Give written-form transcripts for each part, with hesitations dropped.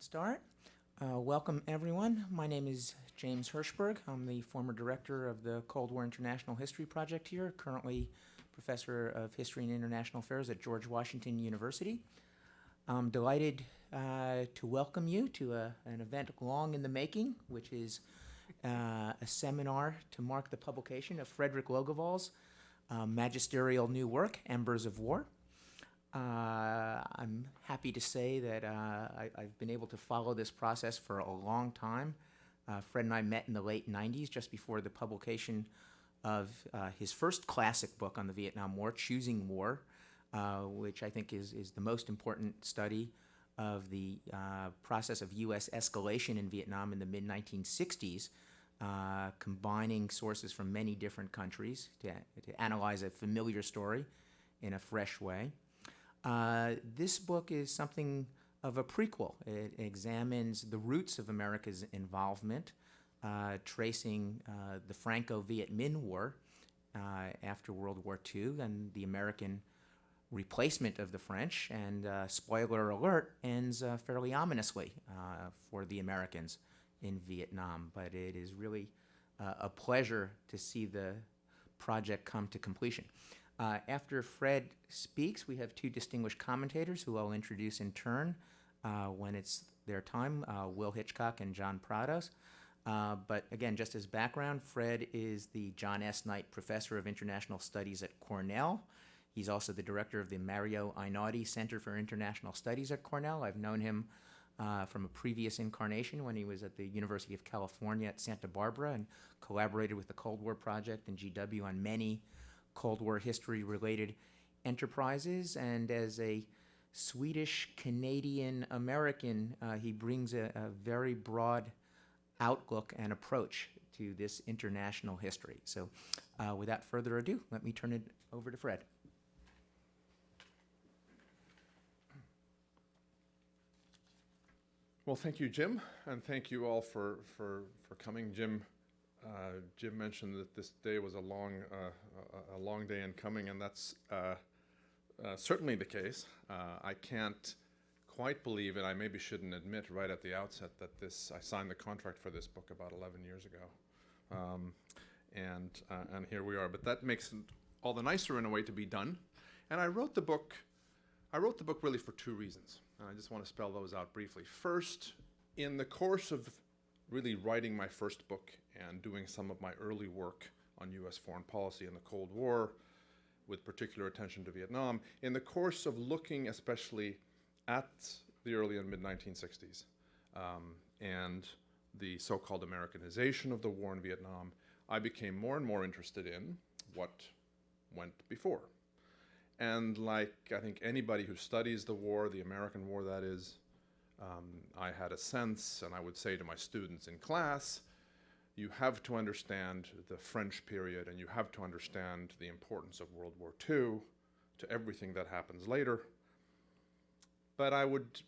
Start. Welcome, everyone. My name is James Hirschberg. I'm the former director of the Cold War International History Project here, currently professor of History and International Affairs at George Washington University. I'm delighted to welcome you to an event long in the making, which is a seminar to mark the publication of Fredrik Logevall's magisterial new work, Embers of War. I'm happy to say that I've been able to follow this process for a long time. Fred and I met in the late 90s, just before the publication of his first classic book on the Vietnam War, Choosing War, which I think is the most important study of the process of U.S. escalation in Vietnam in the mid-1960s, combining sources from many different countries to analyze a familiar story in a fresh way. This book is something of a prequel. It examines the roots of America's involvement, tracing the Franco-Viet Minh War after World War II and the American replacement of the French, and spoiler alert, ends fairly ominously for the Americans in Vietnam. But it is really a pleasure to see the project come to completion. After Fred speaks, we have two distinguished commentators who I'll introduce in turn when it's their time, Will Hitchcock and John Prados. But again, just as background, Fred is the John S. Knight Professor of International Studies at Cornell. He's also the director of the Mario Einaudi Center for International Studies at Cornell. I've known him from a previous incarnation when he was at the University of California at Santa Barbara and collaborated with the Cold War Project and GW on many Cold War history-related enterprises. And as a Swedish-Canadian-American, he brings a very broad outlook and approach to this international history. So without further ado, let me turn it over to Fred. Well, thank you, Jim, and thank you all for coming. Jim mentioned that this day was a long day in coming, and that's certainly the case. I can't quite believe it. I maybe shouldn't admit right at the outset that I signed the contract for this book about 11 years ago, and here we are. But that makes it all the nicer in a way to be done. And I wrote the book really for two reasons, and I just want to spell those out briefly. First, in the course of really writing my first book and doing some of my early work on U.S. foreign policy in the Cold War, with particular attention to Vietnam, in the course of looking especially at the early and mid-1960s and the so-called Americanization of the war in Vietnam, I became more and more interested in what went before. And like I think anybody who studies the war, the American war that is, I had a sense, and I would say to my students in class, you have to understand the French period and you have to understand the importance of World War II to everything that happens later. But I would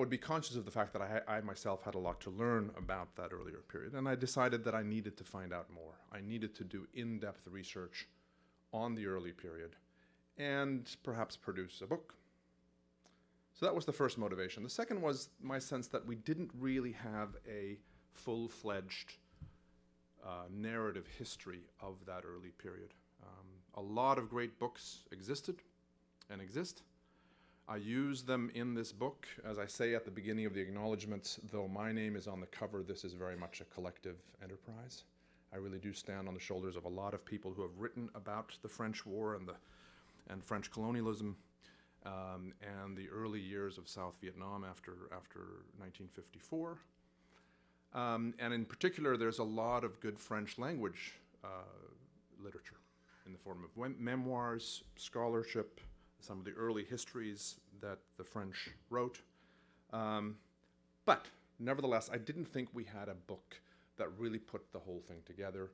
be conscious of the fact that I myself had a lot to learn about that earlier period, and I decided that I needed to find out more. I needed to do in-depth research on the early period and perhaps produce a book. So that was the first motivation. The second was my sense that we didn't really have a full-fledged narrative history of that early period. A lot of great books existed and exist. I use them in this book. As I say at the beginning of the acknowledgements, though my name is on the cover, this is very much a collective enterprise. I really do stand on the shoulders of a lot of people who have written about the French War and French colonialism and the early years of South Vietnam after 1954. And in particular, there's a lot of good French language literature in the form of memoirs, scholarship, some of the early histories that the French wrote. But nevertheless, I didn't think we had a book that really put the whole thing together,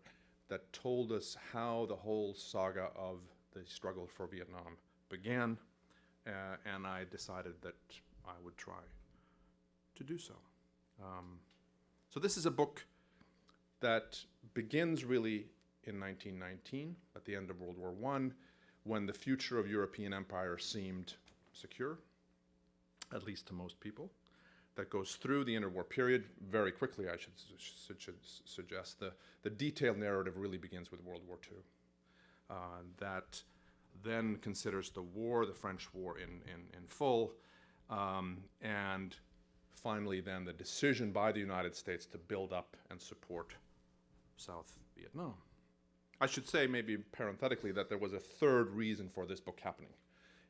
that told us how the whole saga of the struggle for Vietnam began, and I decided that I would try to do so. So this is a book that begins really in 1919, at the end of World War I, when the future of European empire seemed secure, at least to most people. that goes through the interwar period very quickly, I should suggest. The detailed narrative really begins with World War II. That then considers the war, the French war in full, and finally then the decision by the United States to build up and support South Vietnam. I should say, maybe parenthetically, that there was a third reason for this book happening,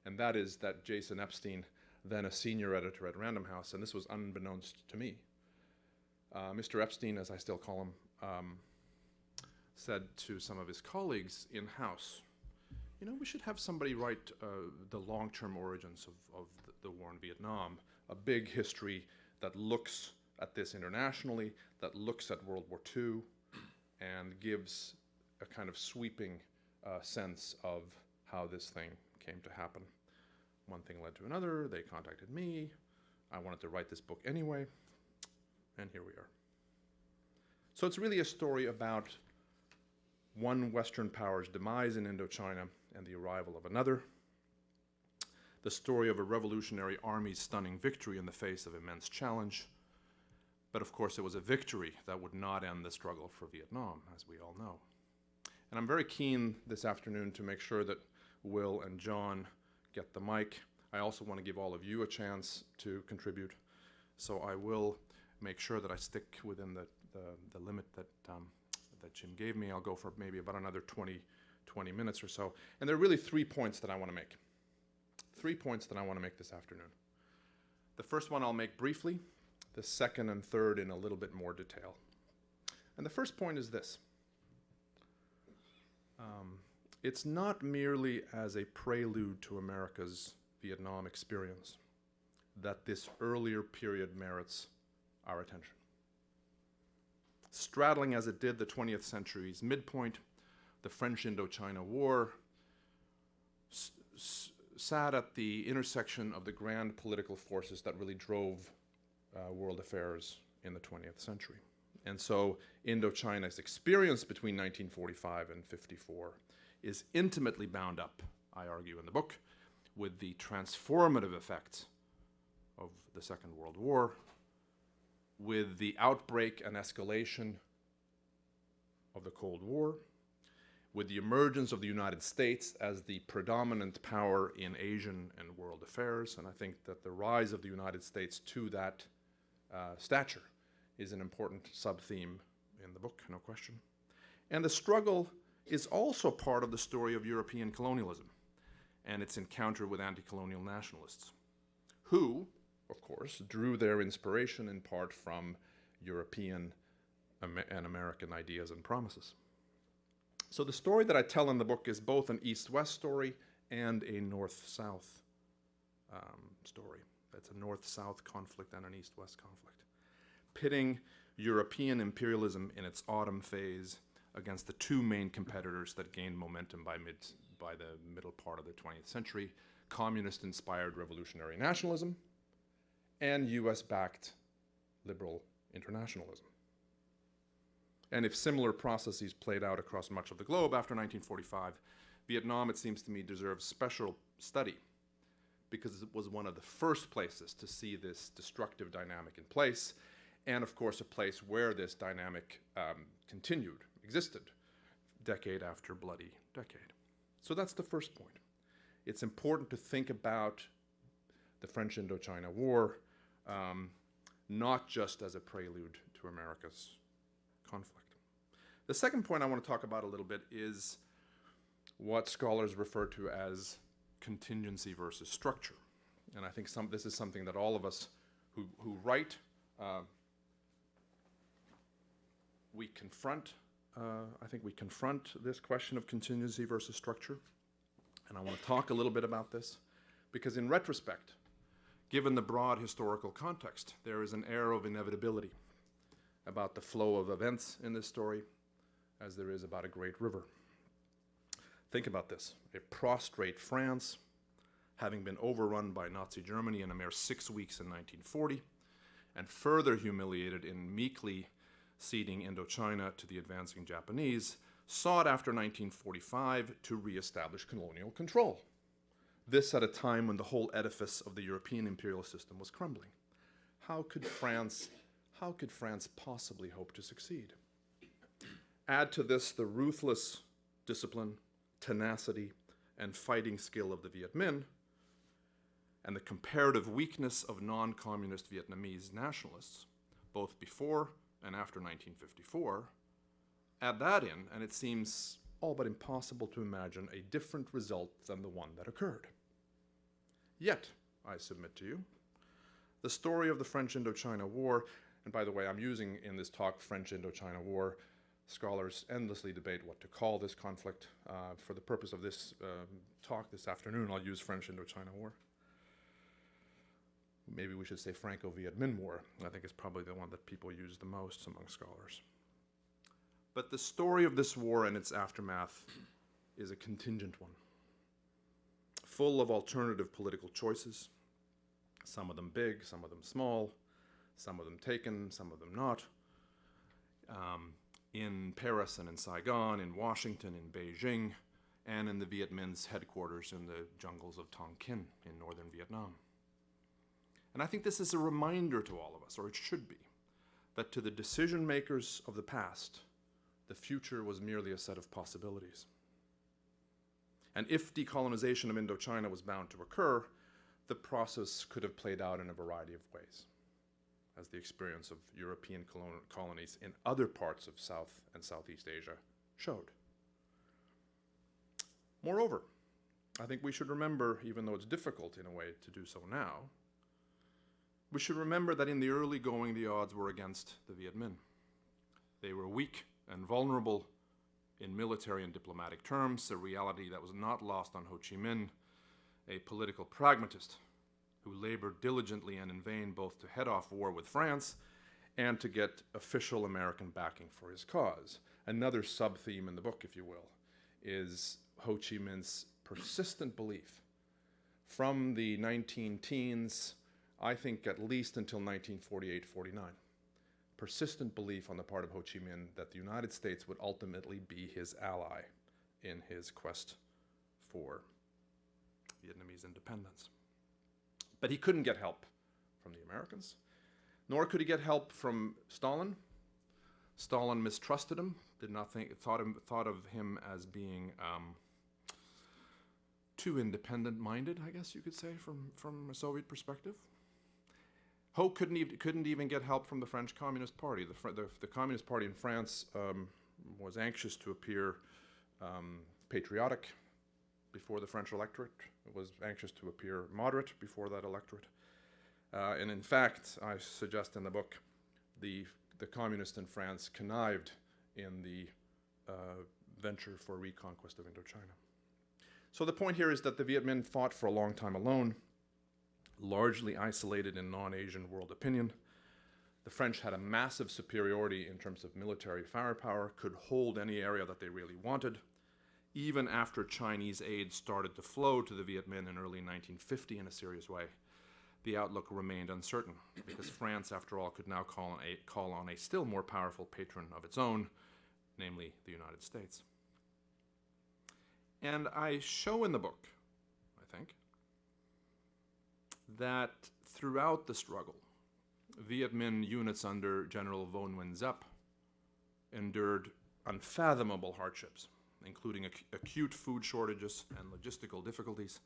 and that is that Jason Epstein, then a senior editor at Random House, and this was unbeknownst to me, Mr. Epstein, as I still call him, said to some of his colleagues in-house, you know, we should have somebody write the long-term origins of the war in Vietnam, a big history that looks at this internationally, that looks at World War II, and gives a kind of sweeping sense of how this thing came to happen. One thing led to another. They contacted me. I wanted to write this book anyway, and here we are. So it's really a story about one Western power's demise in Indochina and the arrival of another. The story of a revolutionary army's stunning victory in the face of immense challenge. But of course, it was a victory that would not end the struggle for Vietnam, as we all know. And I'm very keen this afternoon to make sure that Will and John get the mic. I also want to give all of you a chance to contribute. So I will make sure that I stick within the limit that Jim gave me. I'll go for maybe about another 20 minutes or so. And there are really 3 points that I want to make. 3 points that I want to make this afternoon. The first one I'll make briefly, the second and third in a little bit more detail. And the first point is this. It's not merely as a prelude to America's Vietnam experience that this earlier period merits our attention. Straddling as it did the 20th century's midpoint, the French Indochina War sat at the intersection of the grand political forces that really drove world affairs in the 20th century. And so Indochina's experience between 1945 and 54 is intimately bound up, I argue in the book, with the transformative effects of the Second World War, with the outbreak and escalation of the Cold War, with the emergence of the United States as the predominant power in Asian and world affairs. And I think that the rise of the United States to that stature is an important sub-theme in the book, no question. And the struggle is also part of the story of European colonialism and its encounter with anti-colonial nationalists, who, of course, drew their inspiration in part from European and American ideas and promises. So the story that I tell in the book is both an East-West story and a North-South story. It's a North-South conflict and an East-West conflict, pitting European imperialism in its autumn phase against the two main competitors that gained momentum by the middle part of the 20th century, communist-inspired revolutionary nationalism and US-backed liberal internationalism. And if similar processes played out across much of the globe after 1945, Vietnam, it seems to me, deserves special study because it was one of the first places to see this destructive dynamic in place, and of course a place where this dynamic existed, decade after bloody decade. So that's the first point. It's important to think about the French Indochina War not just as a prelude to America's conflict. The second point I want to talk about a little bit is what scholars refer to as contingency versus structure. And I think this is something that all of us who write, we confront this question of contingency versus structure. And I want to talk a little bit about this because in retrospect, given the broad historical context, there is an air of inevitability about the flow of events in this story as there is about a great river. Think about this. A prostrate France, having been overrun by Nazi Germany in a mere 6 weeks in 1940, and further humiliated in meekly ceding Indochina to the advancing Japanese, sought after 1945 to reestablish colonial control. This at a time when the whole edifice of the European imperial system was crumbling. how could France possibly hope to succeed? Add to this the ruthless discipline, tenacity, and fighting skill of the Viet Minh, and the comparative weakness of non-communist Vietnamese nationalists, both before and after 1954, add that in, and it seems all but impossible to imagine a different result than the one that occurred. Yet, I submit to you, the story of the French Indochina War, and by the way, I'm using in this talk French Indochina War. Scholars endlessly debate what to call this conflict. For the purpose of this talk this afternoon, I'll use French Indochina War. Maybe we should say Franco-Viet Minh War. I think it's probably the one that people use the most among scholars. But the story of this war and its aftermath is a contingent one, full of alternative political choices, some of them big, some of them small, some of them taken, some of them not, in Paris and in Saigon, in Washington, in Beijing, and in the Viet Minh's headquarters in the jungles of Tonkin in northern Vietnam. And I think this is a reminder to all of us, or it should be, that to the decision makers of the past, the future was merely a set of possibilities. And if decolonization of Indochina was bound to occur, the process could have played out in a variety of ways, as the experience of European colonies in other parts of South and Southeast Asia showed. Moreover, I think we should remember, even though it's difficult in a way to do so now, we should remember that in the early going, the odds were against the Viet Minh. They were weak and vulnerable in military and diplomatic terms, a reality that was not lost on Ho Chi Minh, a political pragmatist who labored diligently and in vain both to head off war with France and to get official American backing for his cause. Another sub-theme in the book, if you will, is Ho Chi Minh's persistent belief from the 19-teens, I think at least until 1948-49, persistent belief on the part of Ho Chi Minh that the United States would ultimately be his ally in his quest for Vietnamese independence. But he couldn't get help from the Americans, nor could he get help from Stalin. Stalin mistrusted him, did not think, thought of him as being too independent-minded, I guess you could say, from a Soviet perspective. Ho couldn't even get help from the French Communist Party. The Communist Party in France was anxious to appear patriotic before the French electorate. It was anxious to appear moderate before that electorate. And in fact, I suggest in the book, the communists in France connived in the venture for reconquest of Indochina. So the point here is that the Viet Minh fought for a long time alone, largely isolated in non-Asian world opinion. The French had a massive superiority in terms of military firepower, could hold any area that they really wanted. Even after Chinese aid started to flow to the Viet Minh in early 1950 in a serious way, the outlook remained uncertain, because France, after all, could now call on a still more powerful patron of its own, namely the United States. And I show in the book, I think, that throughout the struggle, Viet Minh units under General Vo Nguyen Giap endured unfathomable hardships, including acute food shortages and logistical difficulties.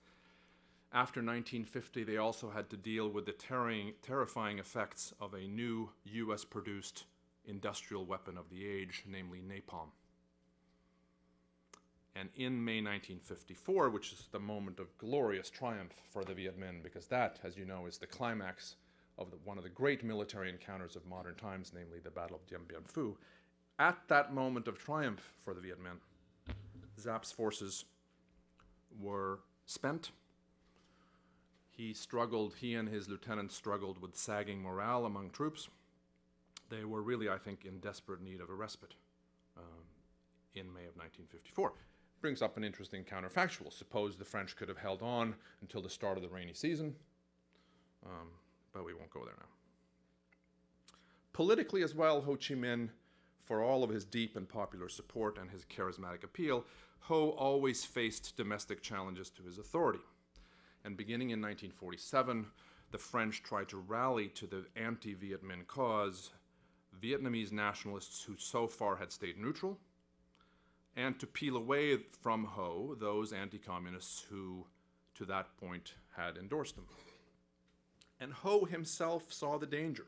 After 1950, they also had to deal with the terrifying effects of a new US-produced industrial weapon of the age, namely napalm. And in May 1954, which is the moment of glorious triumph for the Viet Minh, because that, as you know, is the climax of one of the great military encounters of modern times, namely the Battle of Dien Bien Phu. At that moment of triumph for the Viet Minh, Giap's forces were spent. He and his lieutenants struggled with sagging morale among troops. They were really, I think, in desperate need of a respite in May of 1954. Brings up an interesting counterfactual. Suppose the French could have held on until the start of the rainy season, but we won't go there now. Politically as well, Ho Chi Minh, for all of his deep and popular support and his charismatic appeal, Ho always faced domestic challenges to his authority. And beginning in 1947, the French tried to rally to the anti-Viet Minh cause Vietnamese nationalists who so far had stayed neutral, and to peel away from Ho those anti-communists who, to that point, had endorsed him. And Ho himself saw the danger.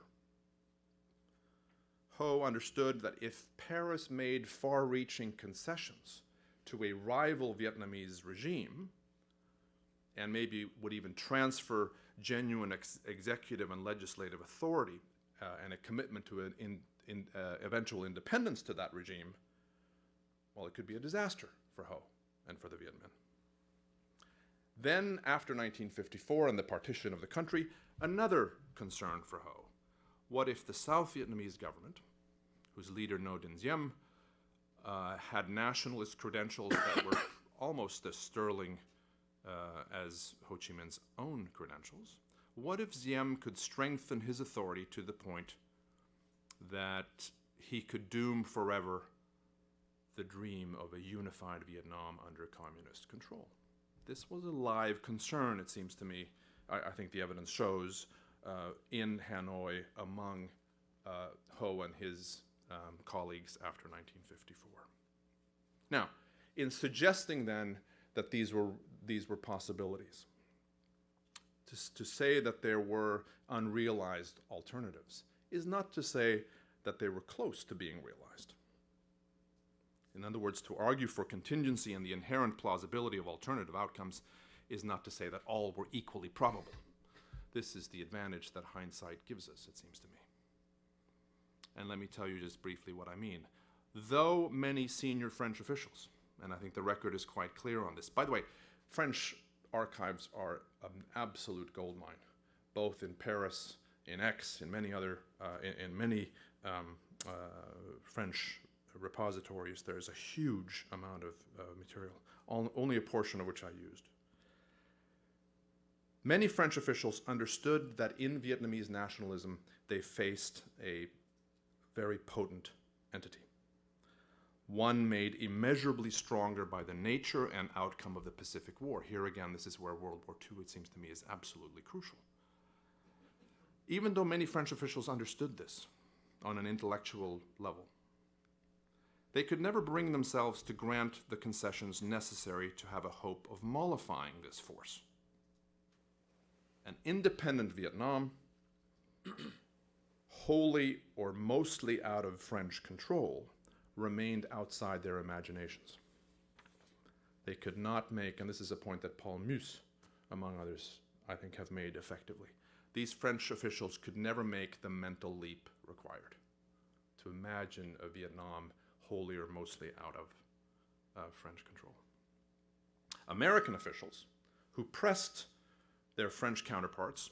Ho understood that if Paris made far-reaching concessions to a rival Vietnamese regime, and maybe would even transfer genuine executive and legislative authority and a commitment to an eventual independence to that regime, well, it could be a disaster for Ho and for the Viet Minh. Then, after 1954 and the partition of the country, another concern for Ho. What if the South Vietnamese government, whose leader Ngo Dinh Diem had nationalist credentials that were almost as sterling as Ho Chi Minh's own credentials, what if Diem could strengthen his authority to the point that he could doom forever the dream of a unified Vietnam under communist control? This was a live concern, it seems to me, I think the evidence shows, in Hanoi among Ho and his colleagues after 1954. Now, in suggesting then that these were possibilities, to say that there were unrealized alternatives is not to say that they were close to being realized. In other words, to argue for contingency and the inherent plausibility of alternative outcomes is not to say that all were equally probable. This is the advantage that hindsight gives us, it seems to me. And let me tell you just briefly what I mean. Though many senior French officials, and I think the record is quite clear on this. By the way, French archives are an absolute goldmine, both in Paris, in Aix, in many other, French repositories. There's a huge amount of material, only a portion of which I used. Many French officials understood that in Vietnamese nationalism, they faced a very potent entity. One made immeasurably stronger by the nature and outcome of the Pacific War. Here again, this is where World War II, it seems to me, is absolutely crucial. Even though many French officials understood this on an intellectual level, they could never bring themselves to grant the concessions necessary to have a hope of mollifying this force. An independent Vietnam, wholly or mostly out of French control, remained outside their imaginations. They could not make, and this is a point that Paul Mus, among others, I think have made effectively, these French officials could never make the mental leap required to imagine a Vietnam wholly or mostly out of French control. American officials, who pressed their French counterparts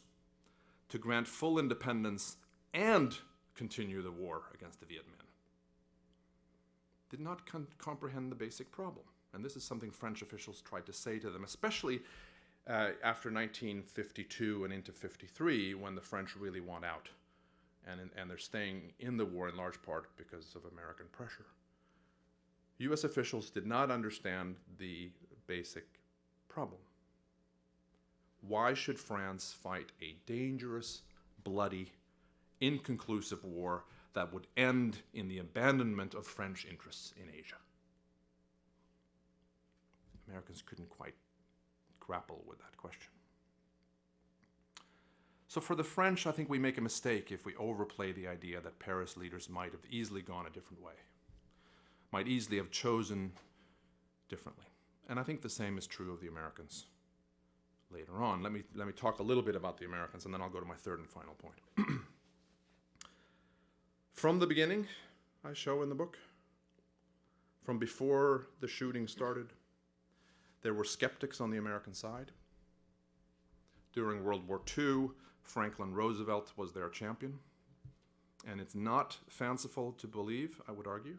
to grant full independence and continue the war against the Viet Minh, did not comprehend the basic problem. And this is something French officials tried to say to them, especially after 1952 and into 53, when the French really want out. And they're staying in the war in large part because of American pressure. US officials did not understand the basic problem. Why should France fight a dangerous, bloody, inconclusive war that would end in the abandonment of French interests in Asia? Americans couldn't quite grapple with that question. So for the French, I think we make a mistake if we overplay the idea that Paris leaders might have easily gone a different way, might easily have chosen differently. And I think the same is true of the Americans later on. Let me talk a little bit about the Americans, and then I'll go to my third and final point. From the beginning, I show in the book, from before the shooting started, there were skeptics on the American side. During World War II, Franklin Roosevelt was their champion. And it's not fanciful to believe, I would argue.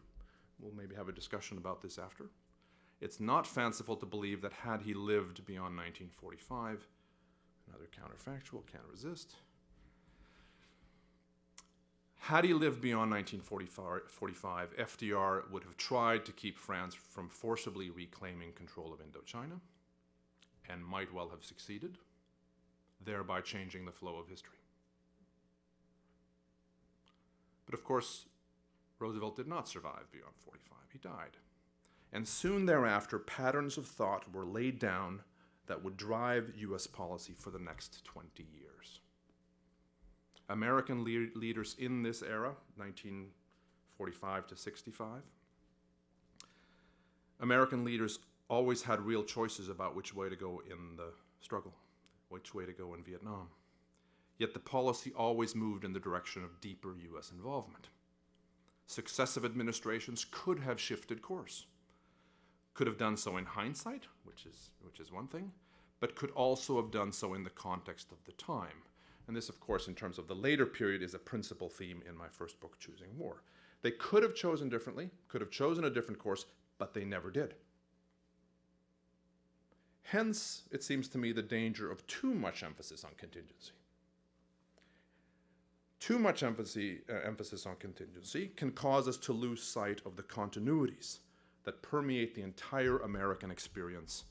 We'll maybe have a discussion about this after. It's not fanciful to believe that had he lived beyond 1945, another counterfactual, can't resist. Had he lived beyond 1945, FDR would have tried to keep France from forcibly reclaiming control of Indochina, and might well have succeeded. thereby changing the flow of history. But of course, Roosevelt did not survive beyond 45. He died. And soon thereafter, patterns of thought were laid down that would drive U.S. policy for the next 20 years. American leaders in this era, 1945 to 65, American leaders always had real choices about which way to go in the struggle, which way to go in Vietnam. Yet the policy always moved in the direction of deeper U.S. involvement. Successive administrations could have shifted course, could have done so in hindsight, which is one thing, but could also have done so in the context of the time. And this, of course, in terms of the later period, is a principal theme in my first book, Choosing War. They could have chosen differently, could have chosen a different course, but they never did. Hence, it seems to me, the danger of too much emphasis on contingency. Too much emphasis on contingency can cause us to lose sight of the continuities that permeate the entire American experience,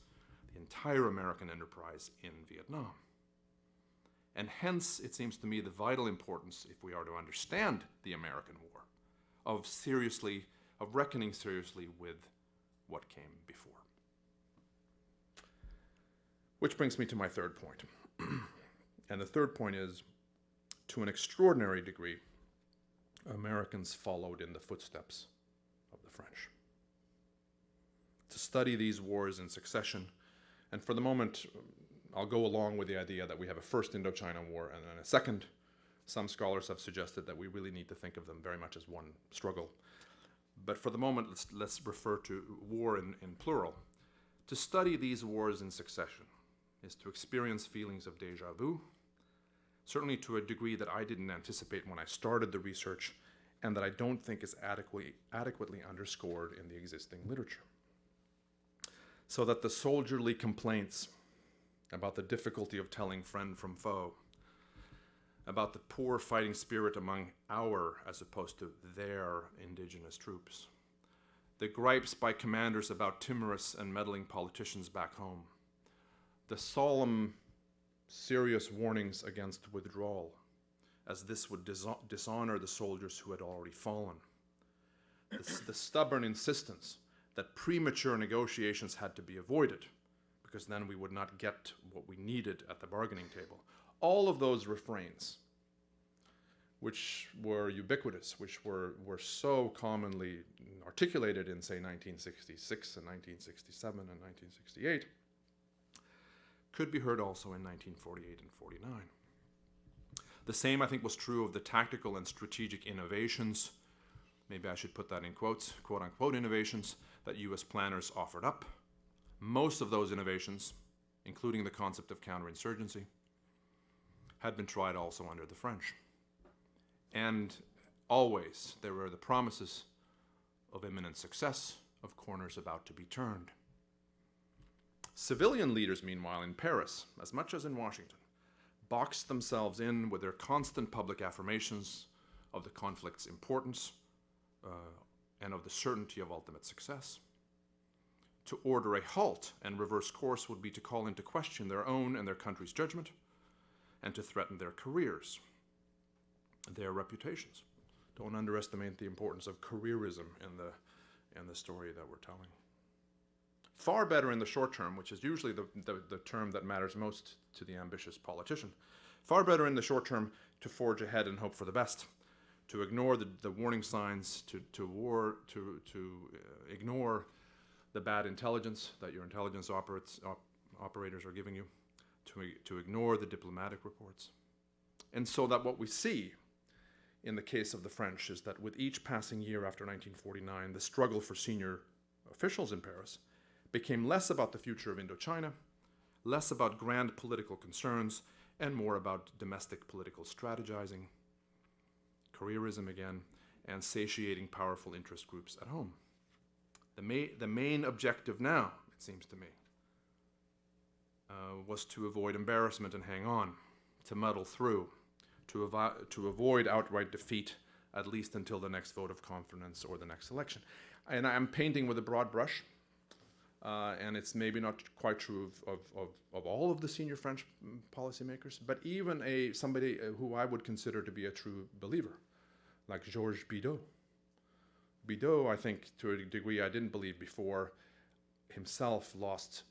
the entire American enterprise in Vietnam. And hence, it seems to me, the vital importance, if we are to understand the American War, of reckoning seriously with what came before. Which brings me to my third point. And the third point is, to an extraordinary degree, Americans followed in the footsteps of the French. To study these wars in succession, and for the moment, I'll go along with the idea that we have a first Indochina War and then a second. Some scholars have suggested that we really need to think of them very much as one struggle. But for the moment, let's refer to war in plural. To study these wars in succession is to experience feelings of déjà vu, certainly to a degree that I didn't anticipate when I started the research, and that I don't think is adequately underscored in the existing literature. So that the soldierly complaints about the difficulty of telling friend from foe, about the poor fighting spirit among our, as opposed to their, indigenous troops, the gripes by commanders about timorous and meddling politicians back home, the solemn, serious warnings against withdrawal, as this would dishonor the soldiers who had already fallen, the stubborn insistence that premature negotiations had to be avoided, because then we would not get what we needed at the bargaining table. All of those refrains, which were ubiquitous, which were so commonly articulated in, say, 1966 and 1967 and 1968, could be heard also in 1948 and 49. The same, I think, was true of the tactical and strategic innovations, maybe I should put that in quotes, quote-unquote innovations, that U.S. planners offered up. Most of those innovations, including the concept of counterinsurgency, had been tried also under the French. And always there were the promises of imminent success, of corners about to be turned. Civilian leaders, meanwhile, in Paris, as much as in Washington, boxed themselves in with their constant public affirmations of the conflict's importance and of the certainty of ultimate success. To order a halt and reverse course would be to call into question their own and their country's judgment, and to threaten their careers, their reputations. Don't underestimate the importance of careerism in the story that we're telling. Far better in the short term, which is usually the term that matters most to the ambitious politician, far better in the short term to forge ahead and hope for the best, to ignore the warning signs, to ignore the bad intelligence that your intelligence operators are giving you, to ignore the diplomatic reports. And so that what we see in the case of the French is that with each passing year after 1949, the struggle for senior officials in Paris became less about the future of Indochina, less about grand political concerns, and more about domestic political strategizing, careerism again, and satiating powerful interest groups at home. The main objective now, it seems to me, was to avoid embarrassment and hang on, to muddle through, to avoid outright defeat, at least until the next vote of confidence or the next election. And I'm painting with a broad brush. and it's maybe not quite true of all of the senior French policymakers, but even somebody who I would consider to be a true believer, like Georges Bidault. Bidault, I think, to a degree I didn't believe before, himself lost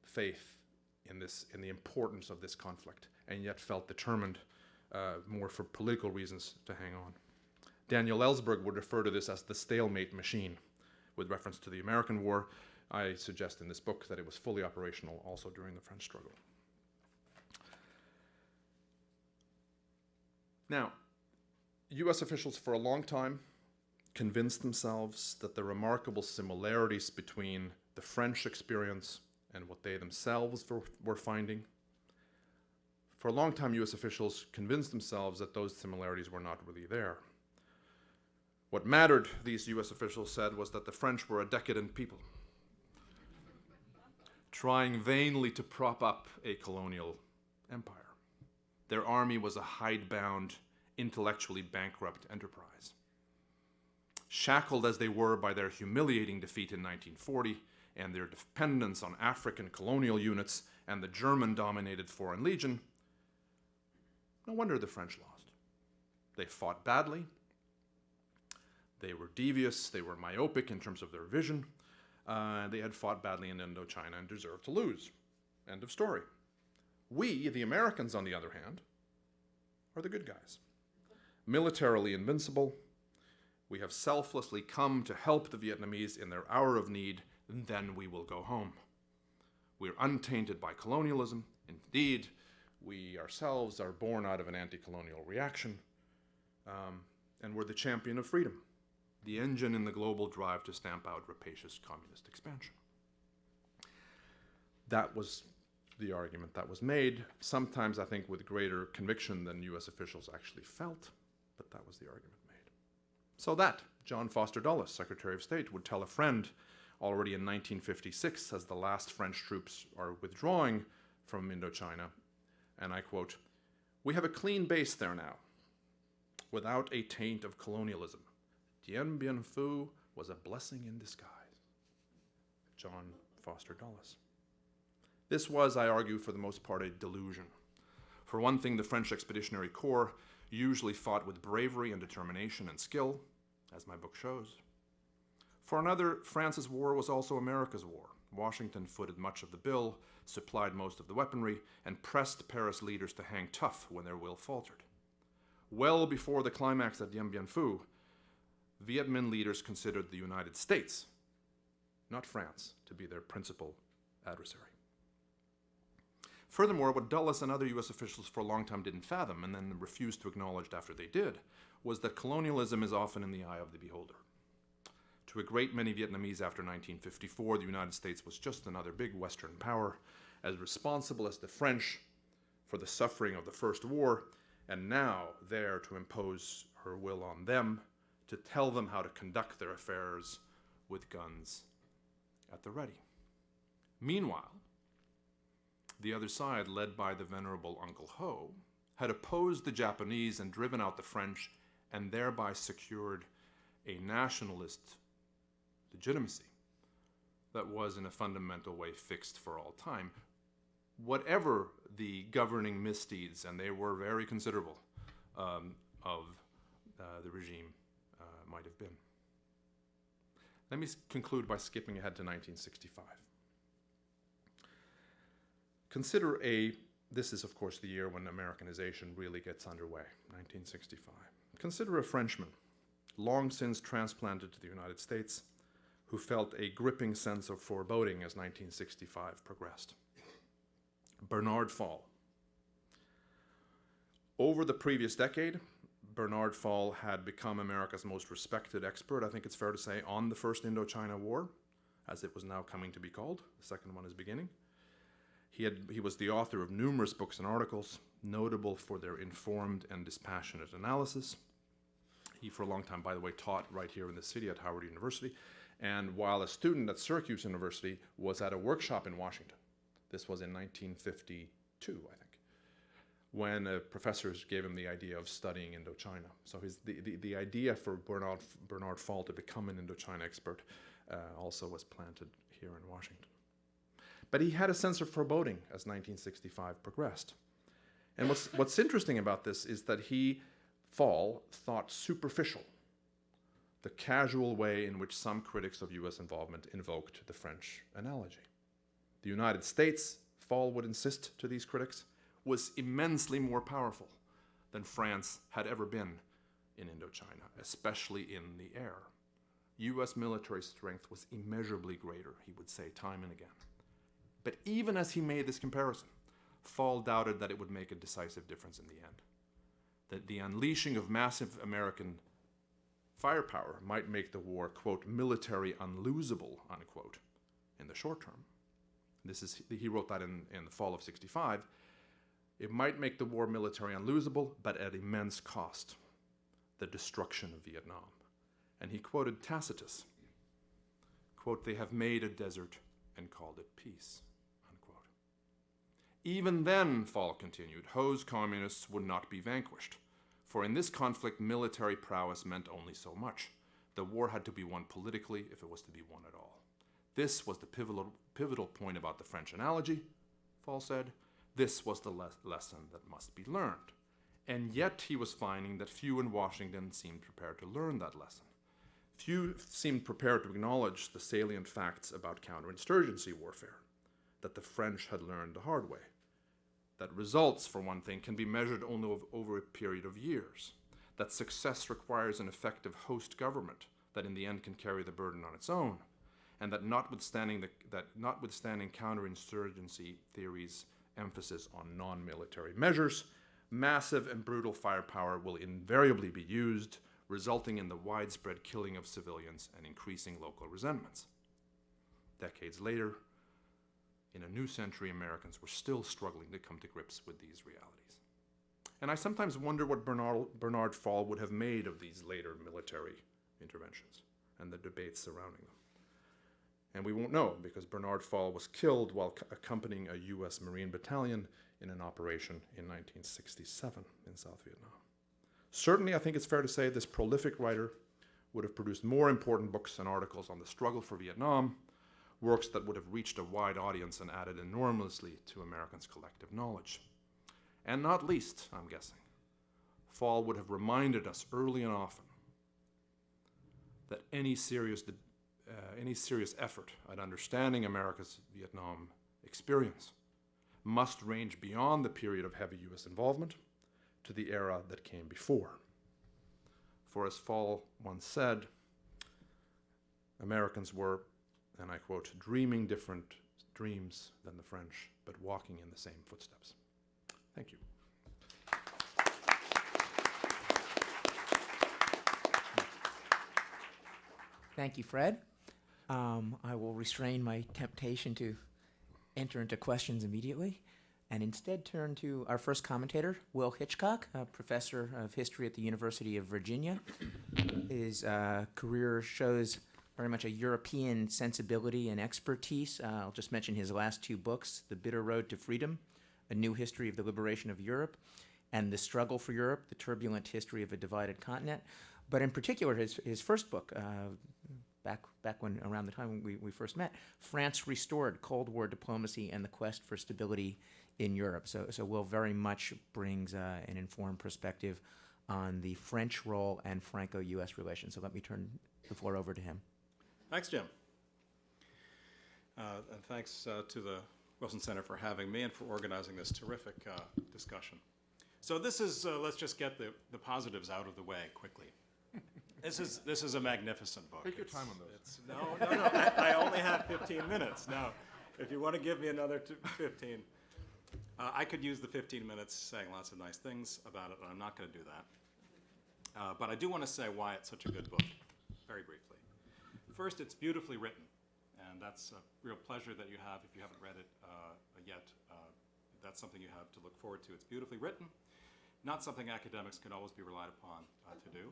faith in the importance of this conflict, and yet felt determined, more for political reasons, to hang on. Daniel Ellsberg would refer to this as the Stalemate Machine, with reference to the American War. I suggest in this book that it was fully operational also during the French struggle. Now, US officials for a long time convinced themselves that the remarkable similarities between the French experience and what they themselves were finding. For a long time, US officials convinced themselves that those similarities were not really there. What mattered, these US officials said, was that the French were a decadent people, trying vainly to prop up a colonial empire. Their army was a hidebound, intellectually bankrupt enterprise. Shackled as they were by their humiliating defeat in 1940 and their dependence on African colonial units and the German-dominated Foreign Legion, no wonder the French lost. They fought badly. They were devious. They were myopic in terms of their vision. They had fought badly in Indochina and deserved to lose. End of story. We, the Americans, on the other hand, are the good guys. Militarily invincible. We have selflessly come to help the Vietnamese in their hour of need, and then we will go home. We're untainted by colonialism. Indeed, we ourselves are born out of an anti-colonial reaction, and we're the champion of freedom, the engine in the global drive to stamp out rapacious communist expansion. That was the argument that was made, sometimes I think with greater conviction than US officials actually felt, but that was the argument made. So that John Foster Dulles, Secretary of State, would tell a friend already in 1956 as the last French troops are withdrawing from Indochina, and I quote, "We have a clean base there now, without a taint of colonialism. Dien Bien Phu was a blessing in disguise." John Foster Dulles. This was, I argue, for the most part, a delusion. For one thing, the French Expeditionary Corps usually fought with bravery and determination and skill, as my book shows. For another, France's war was also America's war. Washington footed much of the bill, supplied most of the weaponry, and pressed Paris leaders to hang tough when their will faltered. Well before the climax at Dien Bien Phu, Viet Minh leaders considered the United States, not France, to be their principal adversary. Furthermore, what Dulles and other US officials for a long time didn't fathom, and then refused to acknowledge after they did, was that colonialism is often in the eye of the beholder. To a great many Vietnamese after 1954, the United States was just another big Western power, as responsible as the French for the suffering of the First War, and now there to impose her will on them, to tell them how to conduct their affairs with guns at the ready. Meanwhile, the other side, led by the venerable Uncle Ho, had opposed the Japanese and driven out the French, and thereby secured a nationalist legitimacy that was in a fundamental way fixed for all time. Whatever the governing misdeeds, and they were very considerable, of the regime might have been. Let me conclude by skipping ahead to 1965. This is of course the year when Americanization really gets underway, 1965. Consider a Frenchman, long since transplanted to the United States, who felt a gripping sense of foreboding as 1965 progressed. Bernard Fall. Over the previous decade, Bernard Fall had become America's most respected expert, I think it's fair to say, on the First Indochina War, as it was now coming to be called. The second one is beginning. He was the author of numerous books and articles, notable for their informed and dispassionate analysis. He, for a long time, by the way, taught right here in the city at Howard University, and while a student at Syracuse University, was at a workshop in Washington. This was in 1952, I think, when professors gave him the idea of studying Indochina. So the idea for Bernard Fall to become an Indochina expert also was planted here in Washington. But he had a sense of foreboding as 1965 progressed. And what's interesting about this is that Fall thought superficial, the casual way in which some critics of US involvement invoked the French analogy. The United States, Fall would insist to these critics, was immensely more powerful than France had ever been in Indochina, especially in the air. US military strength was immeasurably greater, he would say time and again. But even as he made this comparison, Fall doubted that it would make a decisive difference in the end. That the unleashing of massive American firepower might make the war, quote, military unlosable, unquote, in the short term. He wrote that in the fall of 65. It might make the war military unlosable, but at immense cost, the destruction of Vietnam. And he quoted Tacitus, quote, "They have made a desert and called it peace," unquote. Even then, Fall continued, Ho's communists would not be vanquished. For in this conflict, military prowess meant only so much. The war had to be won politically if it was to be won at all. This was the pivotal point about the French analogy, Fall said. This was the lesson that must be learned. And yet he was finding that few in Washington seemed prepared to learn that lesson. Few seemed prepared to acknowledge the salient facts about counterinsurgency warfare, that the French had learned the hard way. That results, for one thing, can be measured only over a period of years. That success requires an effective host government that in the end can carry the burden on its own. And that notwithstanding counterinsurgency theory's emphasis on non-military measures, massive and brutal firepower will invariably be used, resulting in the widespread killing of civilians and increasing local resentments. Decades later, in a new century, Americans were still struggling to come to grips with these realities. And I sometimes wonder what Bernard Fall would have made of these later military interventions and the debates surrounding them. And we won't know, because Bernard Fall was killed while accompanying a US Marine battalion in an operation in 1967 in South Vietnam. Certainly, I think it's fair to say this prolific writer would have produced more important books and articles on the struggle for Vietnam, works that would have reached a wide audience and added enormously to Americans' collective knowledge. And not least, I'm guessing, Fall would have reminded us early and often that any serious effort at understanding America's Vietnam experience must range beyond the period of heavy US involvement to the era that came before. For as Fall once said, Americans were, and I quote, dreaming different dreams than the French, but walking in the same footsteps. Thank you. Thank you, Fred. I will restrain my temptation to enter into questions immediately and instead turn to our first commentator, Will Hitchcock, a professor of history at the University of Virginia. His career shows very much a European sensibility and expertise. I'll just mention his last two books, The Bitter Road to Freedom, A New History of the Liberation of Europe, and The Struggle for Europe, The Turbulent History of a Divided Continent. But in particular, his first book, back when around the time we first met, France Restored, Cold War Diplomacy and the Quest for Stability in Europe. So Will very much brings an informed perspective on the French role and Franco-US relations. So let me turn the floor over to him. Thanks, Jim. And thanks to the Wilson Center for having me and for organizing this terrific discussion. So this is, let's just get the positives out of the way quickly. This is a magnificent book. Take your time on those. No. I only have 15 minutes. Now, if you want to give me another 15, I could use the 15 minutes saying lots of nice things about it, but I'm not going to do that. But I do want to say why it's such a good book, very briefly. First, it's beautifully written, and that's a real pleasure that you have if you haven't read it yet. That's something you have to look forward to. It's beautifully written, not something academics can always be relied upon to do.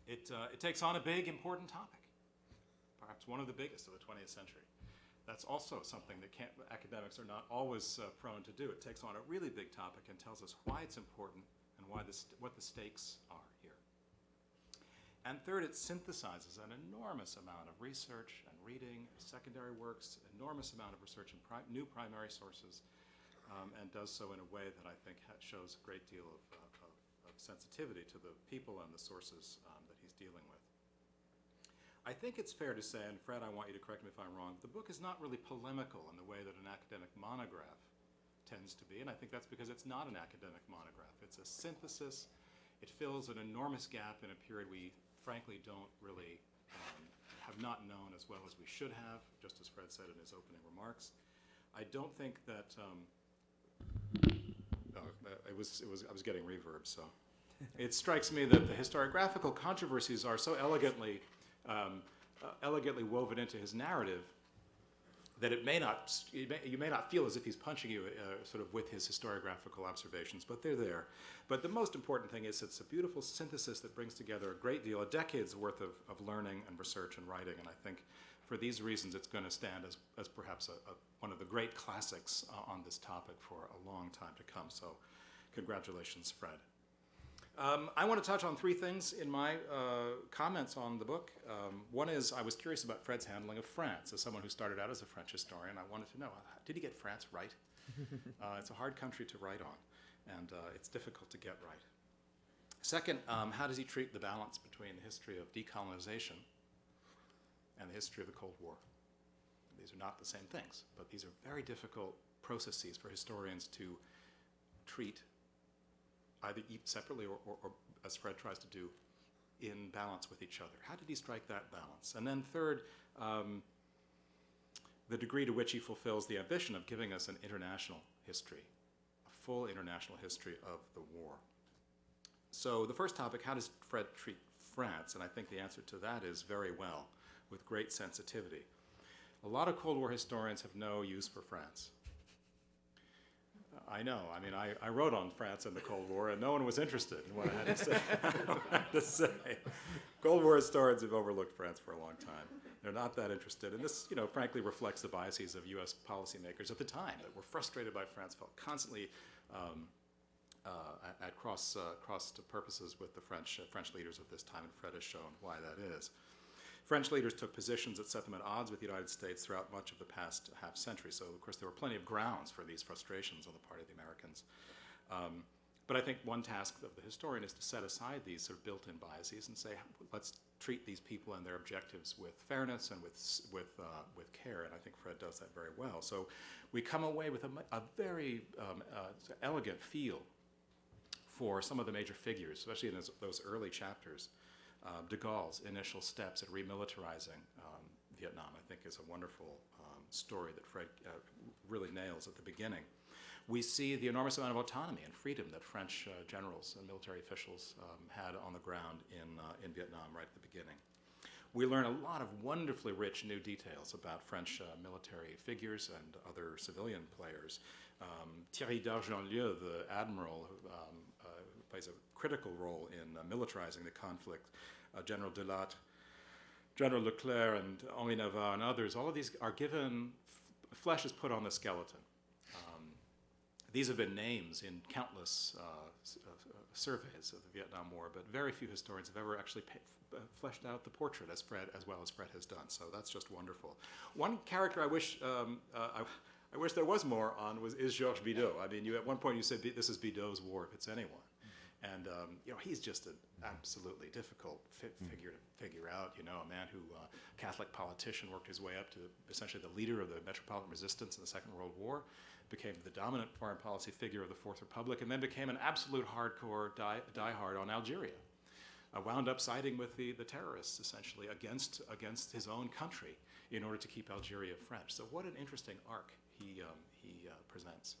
It takes on a big, important topic, perhaps one of the biggest of the 20th century. That's also something that academics are not always prone to do. It takes on a really big topic and tells us why it's important and what the stakes are here. And third, it synthesizes an enormous amount of research and reading, secondary works, enormous amount of research in new primary sources, and does so in a way that I think shows a great deal of sensitivity to the people and the sources that he's dealing with. I think it's fair to say, and Fred, I want you to correct me if I'm wrong, the book is not really polemical in the way that an academic monograph tends to be, and I think that's because it's not an academic monograph. It's a synthesis. It fills an enormous gap in a period we frankly don't really have not known as well as we should have, just as Fred said in his opening remarks. I don't think that, I was getting reverb, so. It strikes me that the historiographical controversies are so elegantly woven into his narrative that you may not feel as if he's punching you sort of with his historiographical observations, but they're there. But the most important thing is it's a beautiful synthesis that brings together a great deal, a decade's worth of learning and research and writing, and I think for these reasons it's going to stand as perhaps one of the great classics on this topic for a long time to come. So congratulations, Fred. I want to touch on three things in my comments on the book. One is I was curious about Fred's handling of France. As someone who started out as a French historian, I wanted to know, did he get France right? It's a hard country to write on, and it's difficult to get right. Second, how does he treat the balance between the history of decolonization and the history of the Cold War? These are not the same things, but these are very difficult processes for historians to treat either separately or, as Fred tries to do, in balance with each other. How did he strike that balance? And then third, the degree to which he fulfills the ambition of giving us an international history, a full international history of the war. So the first topic, how does Fred treat France? And I think the answer to that is very well, with great sensitivity. A lot of Cold War historians have no use for France. I know. I mean, I wrote on France and the Cold War, and no one was interested in what I had to say. Cold War historians have overlooked France for a long time. They're not that interested, and this, frankly, reflects the biases of U.S. policymakers at the time that were frustrated by France, felt constantly at cross purposes with the French leaders of this time, and Fred has shown why that is. French leaders took positions that set them at odds with the United States throughout much of the past half century. So, of course, there were plenty of grounds for these frustrations on the part of the Americans. But I think one task of the historian is to set aside these sort of built-in biases and say, let's treat these people and their objectives with fairness and with care. And I think Fred does that very well. So we come away with a very elegant feel for some of the major figures, especially in those early chapters. De Gaulle's initial steps at remilitarizing Vietnam, I think, is a wonderful story that Fred really nails at the beginning. We see the enormous amount of autonomy and freedom that French generals and military officials had on the ground in Vietnam right at the beginning. We learn a lot of wonderfully rich new details about French military figures and other civilian players. Thierry d'Argenlieu, the admiral who plays a critical role in militarizing the conflict, General Delattre, General Leclerc, and Henri Navarre, and others, all of these are given, flesh is put on the skeleton. These have been names in countless surveys of the Vietnam War, but very few historians have ever actually fleshed out the portrait as well as Fred has done, so that's just wonderful. One character I wish there was more on is Georges Bidault. I mean, at one point you said this is Bidault's war if it's anyone. And he's just an absolutely difficult figure to figure out. A man who, Catholic politician, worked his way up to essentially the leader of the Metropolitan Resistance in the Second World War, became the dominant foreign policy figure of the Fourth Republic, and then became an absolute hardcore diehard on Algeria. Wound up siding with the terrorists, essentially, against his own country in order to keep Algeria French. So what an interesting arc he presents.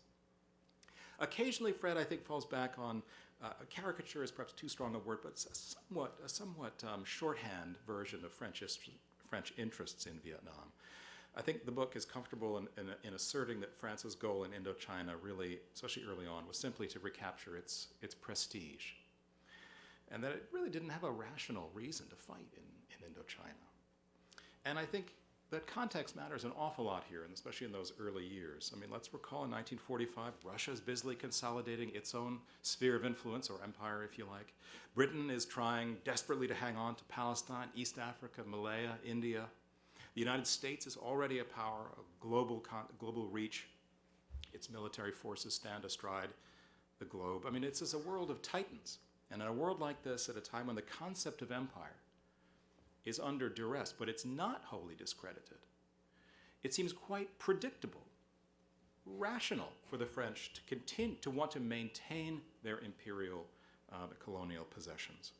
Occasionally, Fred, I think, falls back on a caricature is perhaps too strong a word, but it's a somewhat shorthand version of French interests in Vietnam. I think the book is comfortable in asserting that France's goal in Indochina really, especially early on, was simply to recapture its prestige, and that it really didn't have a rational reason to fight in Indochina. And I think that context matters an awful lot here, and especially in those early years. I mean, let's recall in 1945, Russia is busily consolidating its own sphere of influence, or empire, if you like. Britain is trying desperately to hang on to Palestine, East Africa, Malaya, India. The United States is already a power of global reach. Its military forces stand astride the globe. I mean, it's a world of titans. And in a world like this, at a time when the concept of empire is under duress, but it's not wholly discredited, it seems quite predictable, rational for the French to continue to want to maintain their imperial colonial possessions.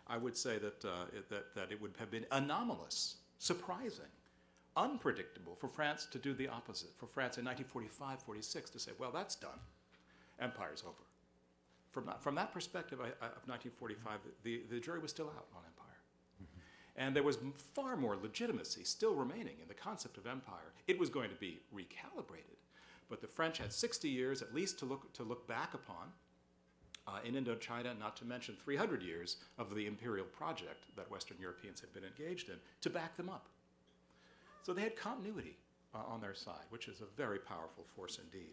I would say that it would have been anomalous, surprising, unpredictable for France to do the opposite, for France in 1945-46 to say, well, that's done, empire's over. From that perspective of 1945, the jury was still out on empire. And there was far more legitimacy still remaining in the concept of empire. It was going to be recalibrated, but the French had 60 years at least to look back upon in Indochina, not to mention 300 years of the imperial project that Western Europeans had been engaged in, to back them up. So they had continuity on their side, which is a very powerful force indeed.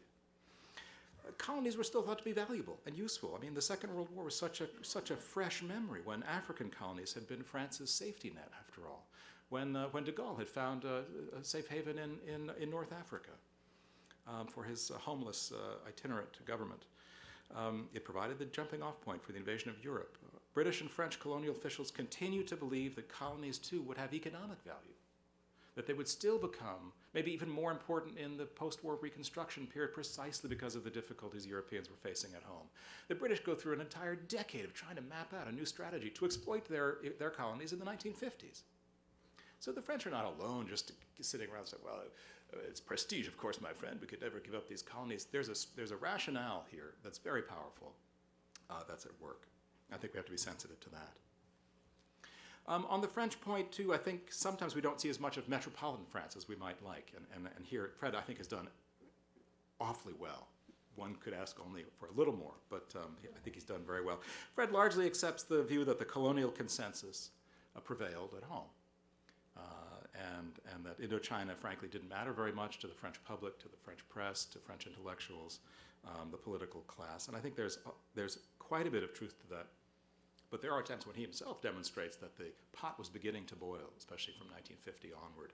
Colonies were still thought to be valuable and useful. I mean, the Second World War was such a fresh memory, when African colonies had been France's safety net, after all. When de Gaulle had found a safe haven in North Africa for his homeless itinerant government. It provided the jumping off point for the invasion of Europe. British and French colonial officials continued to believe that colonies too would have economic value, that they would still become maybe even more important in the post-war Reconstruction period, precisely because of the difficulties Europeans were facing at home. The British go through an entire decade of trying to map out a new strategy to exploit their colonies in the 1950s. So the French are not alone just sitting around saying, well, it's prestige, of course, my friend, we could never give up these colonies. There's a rationale here that's very powerful that's at work. I think we have to be sensitive to that. On the French point, too, I think sometimes we don't see as much of metropolitan France as we might like. And here, Fred, I think, has done awfully well. One could ask only for a little more, but I think he's done very well. Fred largely accepts the view that the colonial consensus prevailed at home. And that Indochina, frankly, didn't matter very much to the French public, to the French press, to French intellectuals, the political class. And I think there's quite a bit of truth to that. But there are times when he himself demonstrates that the pot was beginning to boil, especially from 1950 onward.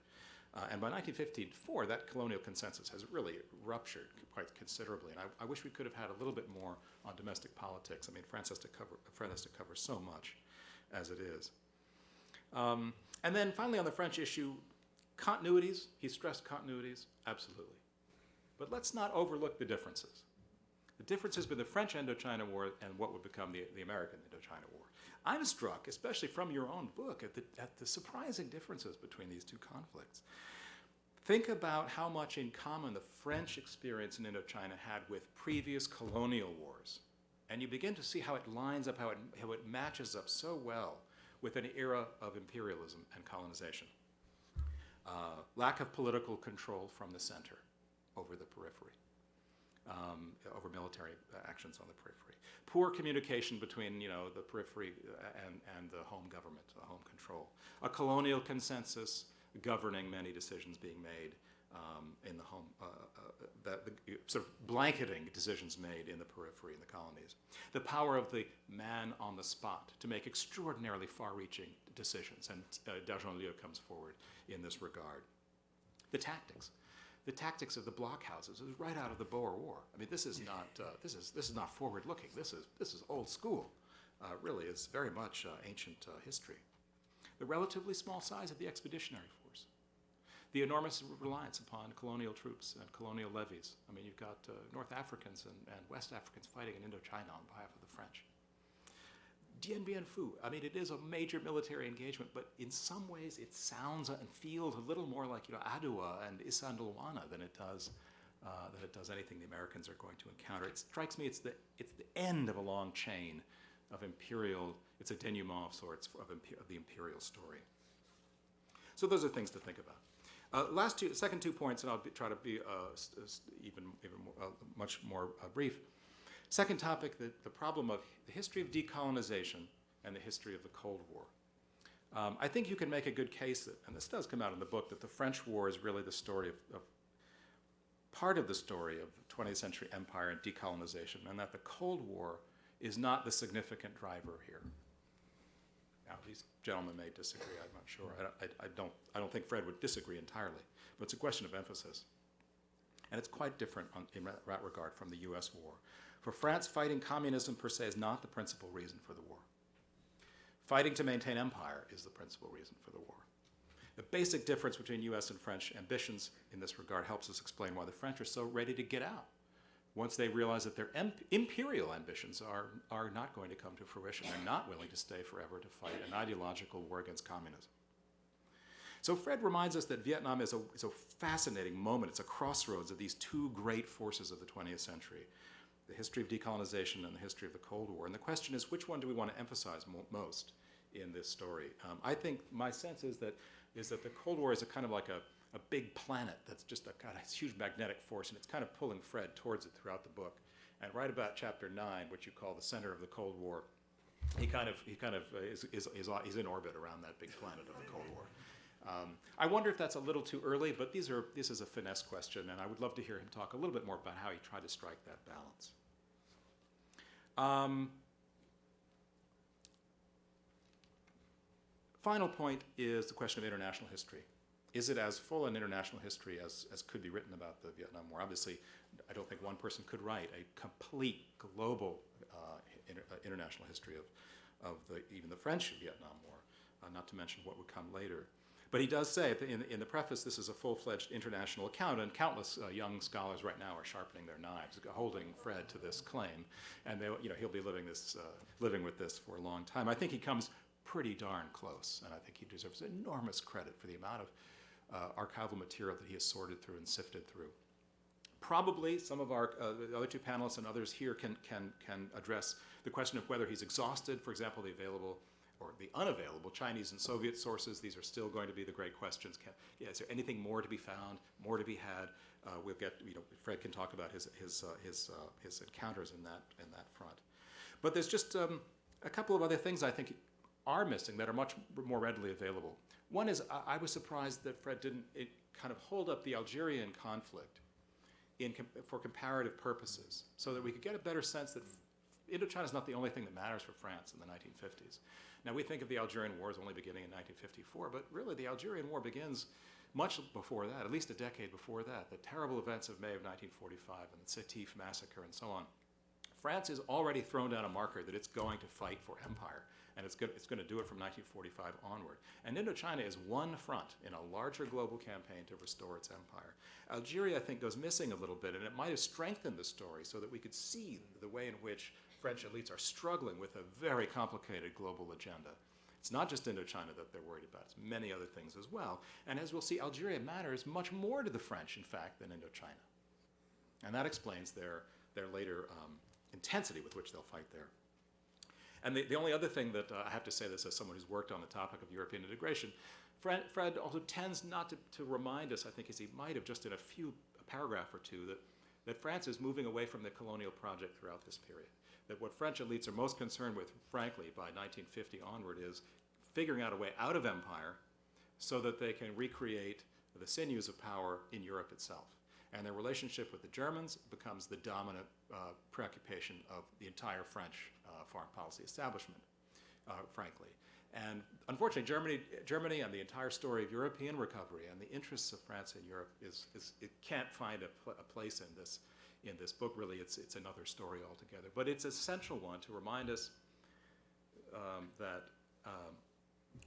And by 1954, that colonial consensus has really ruptured quite considerably. And I wish we could have had a little bit more on domestic politics. I mean, France has to cover so much as it is. And then finally on the French issue, continuities. He stressed continuities, absolutely. But let's not overlook the differences. The differences between the French Indochina War and what would become the American Indochina War. I'm struck, especially from your own book, at the surprising differences between these two conflicts. Think about how much in common the French experience in Indochina had with previous colonial wars. And you begin to see how it lines up, how it matches up so well with an era of imperialism and colonization. Lack of political control from the center over the periphery. Over military actions on the periphery. Poor communication between, the periphery and the home government, the home control. A colonial consensus governing many decisions being made in the home, sort of blanketing decisions made in the periphery, in the colonies. The power of the man on the spot to make extraordinarily far-reaching decisions, and Deja Vu comes forward in this regard. The tactics of the blockhouses is right out of the Boer War. I mean, this is not forward-looking. This is old school. Really, is very much ancient history. The relatively small size of the expeditionary force, the enormous reliance upon colonial troops and colonial levies. I mean, you've got North Africans and West Africans fighting in Indochina on behalf of the French. Dien Bien Phu, I mean, it is a major military engagement, but in some ways it sounds and feels a little more like, Adwa and Isandlwana than it does anything the Americans are going to encounter. It strikes me it's the end of a long chain of imperial, it's a denouement of sorts of the imperial story. So those are things to think about. Second two points, and I'll try to be even more, much more brief. Second topic, the problem of the history of decolonization and the history of the Cold War. I think you can make a good case that, and this does come out in the book, that the French War is really the story of part of the story of 20th century empire and decolonization, and that the Cold War is not the significant driver here. Now, these gentlemen may disagree, I'm not sure. I don't think Fred would disagree entirely, but it's a question of emphasis. And it's quite different in that regard from the US war. For France, fighting communism per se is not the principal reason for the war. Fighting to maintain empire is the principal reason for the war. The basic difference between US and French ambitions in this regard helps us explain why the French are so ready to get out once they realize that their imperial ambitions are not going to come to fruition. They're not willing to stay forever to fight an ideological war against communism. So Fred reminds us that Vietnam is a fascinating moment. It's a crossroads of these two great forces of the 20th century, the history of decolonization and the history of the Cold War. And the question is, which one do we want to emphasize most in this story? I think my sense is that the Cold War is a kind of like a big planet that's just got a huge magnetic force, and it's kind of pulling Fred towards it throughout the book. And right about chapter 9, which you call the center of the Cold War, he kind of is in orbit around that big planet of the Cold War. I wonder if that's a little too early, but this is a finesse question, and I would love to hear him talk a little bit more about how he tried to strike that balance. Final point is the question of international history. Is it as full an international history as could be written about the Vietnam War? Obviously, I don't think one person could write a complete global international history of even the French Vietnam War, not to mention what would come later. But he does say in the preface, this is a full-fledged international account, and countless young scholars right now are sharpening their knives, holding Fred to this claim, and he'll be living with this for a long time. I think he comes pretty darn close, and I think he deserves enormous credit for the amount of archival material that he has sorted through and sifted through. Probably some of our the other two panelists and others here can address the question of whether he's exhausted, for example, the available or the unavailable Chinese and Soviet sources. These are still going to be the great questions. Is there anything more to be found, more to be had? We'll get, Fred can talk about his encounters in that front. But there's just a couple of other things I think are missing that are much more readily available. One is I was surprised that Fred didn't kind of hold up the Algerian conflict for comparative purposes, so that we could get a better sense that Indochina is not the only thing that matters for France in the 1950s. Now, we think of the Algerian War as only beginning in 1954, but really the Algerian War begins much before that, at least a decade before that. The terrible events of May of 1945 and the Sétif massacre and so on. France has already thrown down a marker that it's going to fight for empire, and it's going to do it from 1945 onward. And Indochina is one front in a larger global campaign to restore its empire. Algeria, I think, goes missing a little bit, and it might have strengthened the story so that we could see the way in which French elites are struggling with a very complicated global agenda. It's not just Indochina that they're worried about, it's many other things as well. And as we'll see, Algeria matters much more to the French, in fact, than Indochina. And that explains their later intensity with which they'll fight there. And the only other thing that I have to say this as someone who's worked on the topic of European integration, Fred also tends not to remind us, I think as he might have just in a paragraph or two, that France is moving away from the colonial project throughout this period. That what French elites are most concerned with, frankly, by 1950 onward is figuring out a way out of empire so that they can recreate the sinews of power in Europe itself. And their relationship with the Germans becomes the dominant preoccupation of the entire French foreign policy establishment, frankly. And unfortunately, Germany and the entire story of European recovery and the interests of France in Europe it can't find a place in this book. Really, it's another story altogether. But it's an essential one to remind us that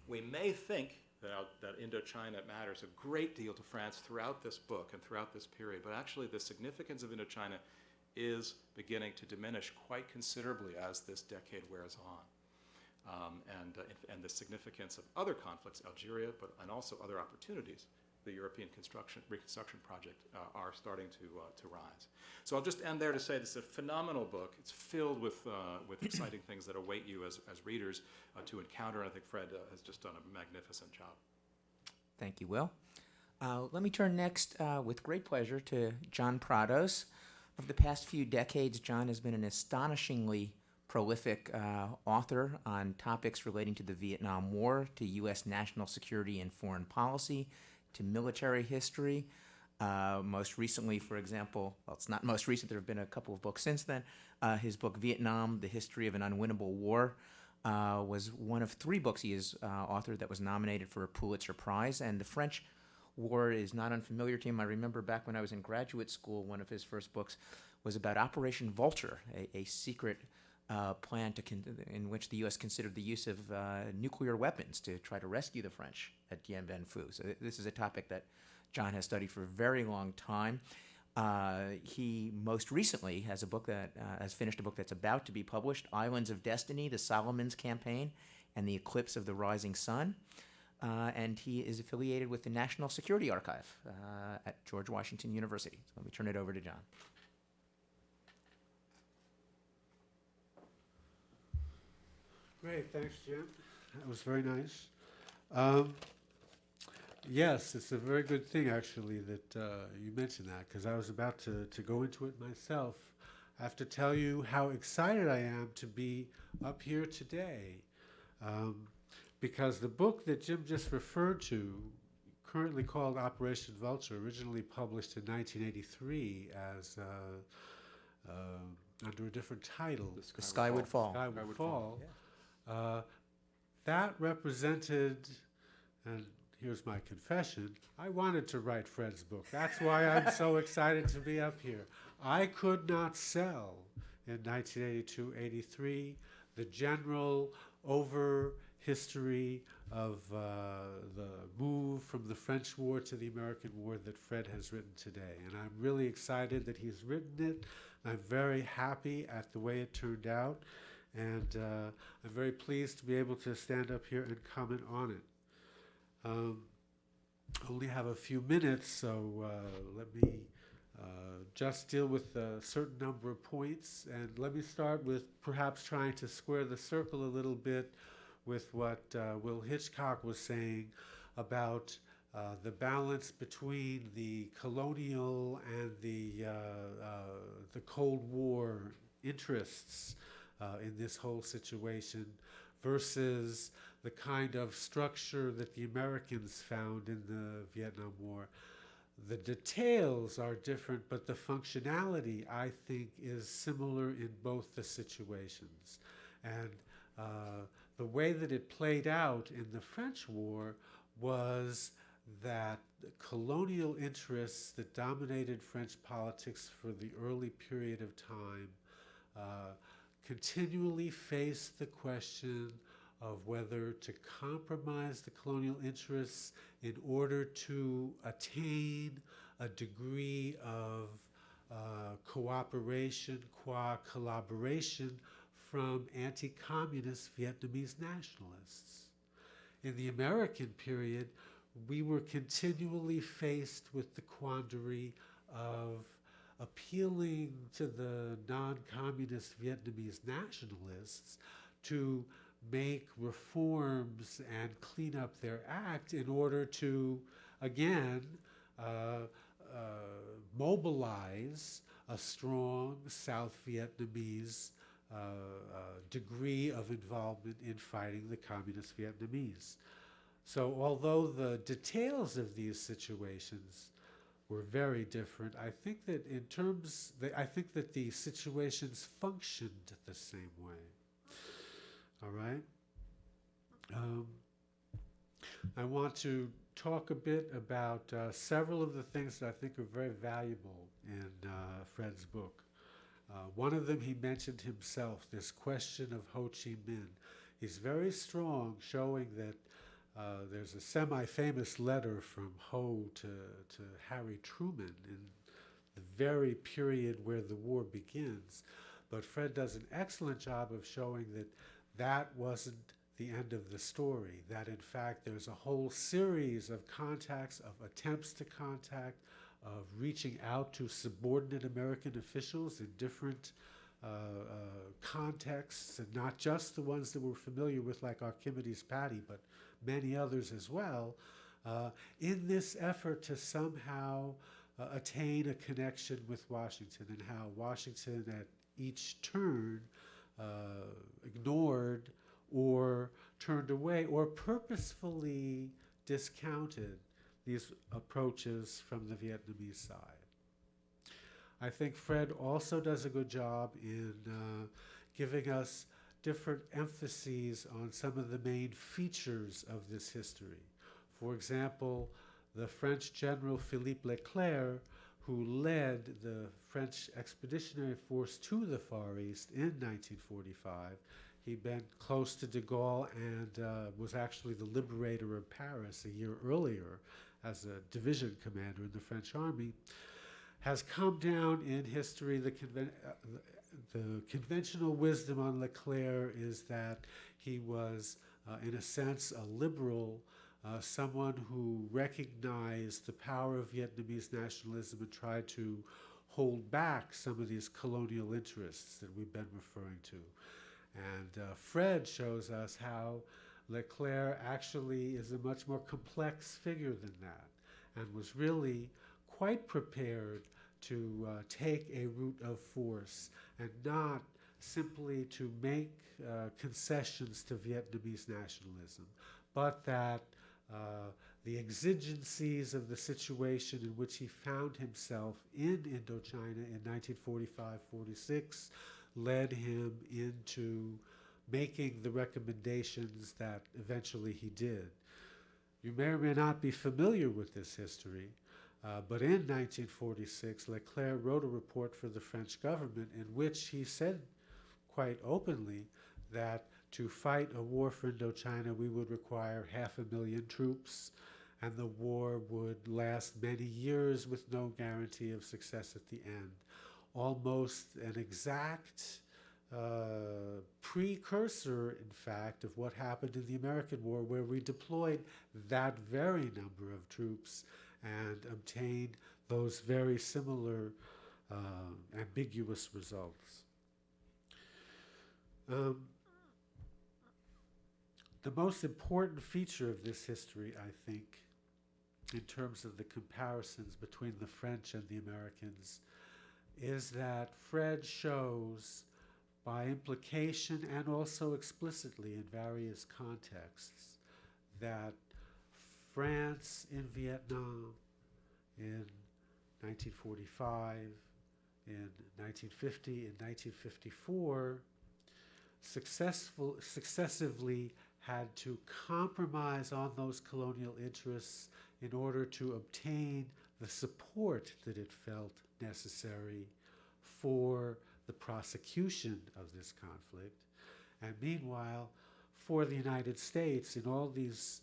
we may think that Indochina matters a great deal to France throughout this book and throughout this period, but actually the significance of Indochina is beginning to diminish quite considerably as this decade wears on. And the significance of other conflicts, Algeria, and also other opportunities, the European Reconstruction Project, are starting to rise. So I'll just end there to say this is a phenomenal book. It's filled with exciting things that await you as readers to encounter, and I think Fred has just done a magnificent job. Thank you, Will. Let me turn next with great pleasure to John Prados. Over the past few decades, John has been an astonishingly prolific author on topics relating to the Vietnam War, to U.S. national security and foreign policy, to military history. Most recently, for example, well, it's not most recent, there have been a couple of books since then. His book, Vietnam, The History of an Unwinnable War, was one of 3 books he has authored that was nominated for a Pulitzer Prize. And the French War is not unfamiliar to him. I remember back when I was in graduate school, one of his first books was about Operation Vulture, a secret plan in which the U.S. considered the use of nuclear weapons to try to rescue the French at Dien Bien Phu. So this is a topic that John has studied for a very long time. He most recently has finished a book that's about to be published, Islands of Destiny, The Solomon's Campaign, and the Eclipse of the Rising Sun. And he is affiliated with the National Security Archive at George Washington University. So let me turn it over to John. Great, thanks, Jim. That was very nice. Yes, it's a very good thing, actually, that you mentioned that, because I was about to go into it myself. I have to tell you how excited I am to be up here today, because the book that Jim just referred to, currently called Operation Vulture, originally published in 1983 as under a different title. The Sky Would Fall. Sky Would Fall. That represented, and here's my confession, I wanted to write Fred's book. That's why I'm so excited to be up here. I could not sell in 1982-83 the general history of the move from the French War to the American War that Fred has written today. And I'm really excited that he's written it. I'm very happy at the way it turned out. And I'm very pleased to be able to stand up here and comment on it. I only have a few minutes, so let me just deal with a certain number of points. And let me start with perhaps trying to square the circle a little bit with what Will Hitchcock was saying about the balance between the colonial and the Cold War interests in this whole situation versus the kind of structure that the Americans found in the Vietnam War. The details are different, but the functionality, I think, is similar in both the situations. And the way that it played out in the French War was that the colonial interests that dominated French politics for the early period of time continually faced the question of whether to compromise the colonial interests in order to attain a degree of cooperation, collaboration from anti-communist Vietnamese nationalists. In the American period, we were continually faced with the quandary of appealing to the non-communist Vietnamese nationalists to make reforms and clean up their act in order to, again, mobilize a strong South Vietnamese degree of involvement in fighting the communist Vietnamese. So although the details of these situations were very different, I think that I think that the situations functioned the same way. All right? I want to talk a bit about several of the things that I think are very valuable in Fred's book. One of them he mentioned himself, this question of Ho Chi Minh. He's very strong, showing that there's a semi-famous letter from Ho to Harry Truman in the very period where the war begins. But Fred does an excellent job of showing that that wasn't the end of the story, that in fact there's a whole series of contacts, of attempts to contact, of reaching out to subordinate American officials in different contexts, and not just the ones that we're familiar with like Archimedes' Patty, but many others as well, in this effort to somehow attain a connection with Washington, and how Washington at each turn ignored or turned away or purposefully discounted these approaches from the Vietnamese side. I think Fred also does a good job in giving us different emphases on some of the main features of this history. For example, the French General Philippe Leclerc, who led the French expeditionary force to the Far East in 1945. He'd been close to de Gaulle and was actually the liberator of Paris a year earlier as a division commander in the French army, has come down in history. The conventional wisdom on Leclerc is that he was, in a sense, a liberal, someone who recognized the power of Vietnamese nationalism and tried to hold back some of these colonial interests that we've been referring to. And Fred shows us how Leclerc actually is a much more complex figure than that and was really quite prepared to take a route of force and not simply to make concessions to Vietnamese nationalism, but that the exigencies of the situation in which he found himself in Indochina in 1945-46 led him into making the recommendations that eventually he did. You may or may not be familiar with this history, but in 1946, Leclerc wrote a report for the French government in which he said quite openly that to fight a war for Indochina, we would require 500,000 troops, and the war would last many years with no guarantee of success at the end. Almost an exact precursor, in fact, of what happened in the American War, where we deployed that very number of troops and obtained those very similar ambiguous results. The most important feature of this history, I think, in terms of the comparisons between the French and the Americans, is that Fred shows, by implication and also explicitly in various contexts, that France in Vietnam in 1945, in 1950, in 1954, successively had to compromise on those colonial interests in order to obtain the support that it felt necessary for the prosecution of this conflict. And meanwhile, for the United States, in all these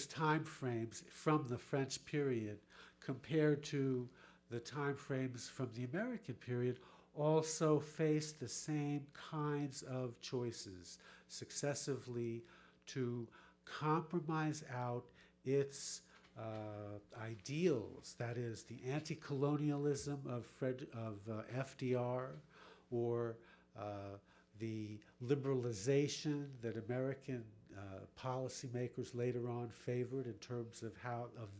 time frames from the French period compared to the time frames from the American period, also faced the same kinds of choices successively to compromise out its ideals, that is, the anti-colonialism of FDR, or the liberalization that American policymakers later on favored in terms of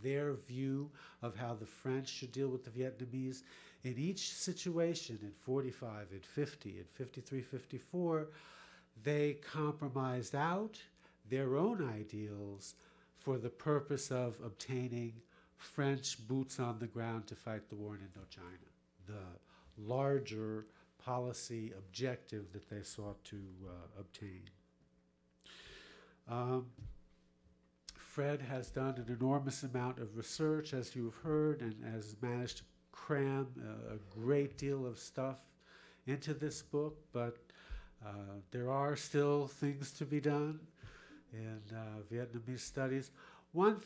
their view of how the French should deal with the Vietnamese. In each situation, in 45, in 50, in 53, 54, they compromised out their own ideals for the purpose of obtaining French boots on the ground to fight the war in Indochina, the larger policy objective that they sought to obtain. Fred has done an enormous amount of research, as you've heard, and has managed to cram a great deal of stuff into this book, but there are still things to be done in Vietnamese studies. One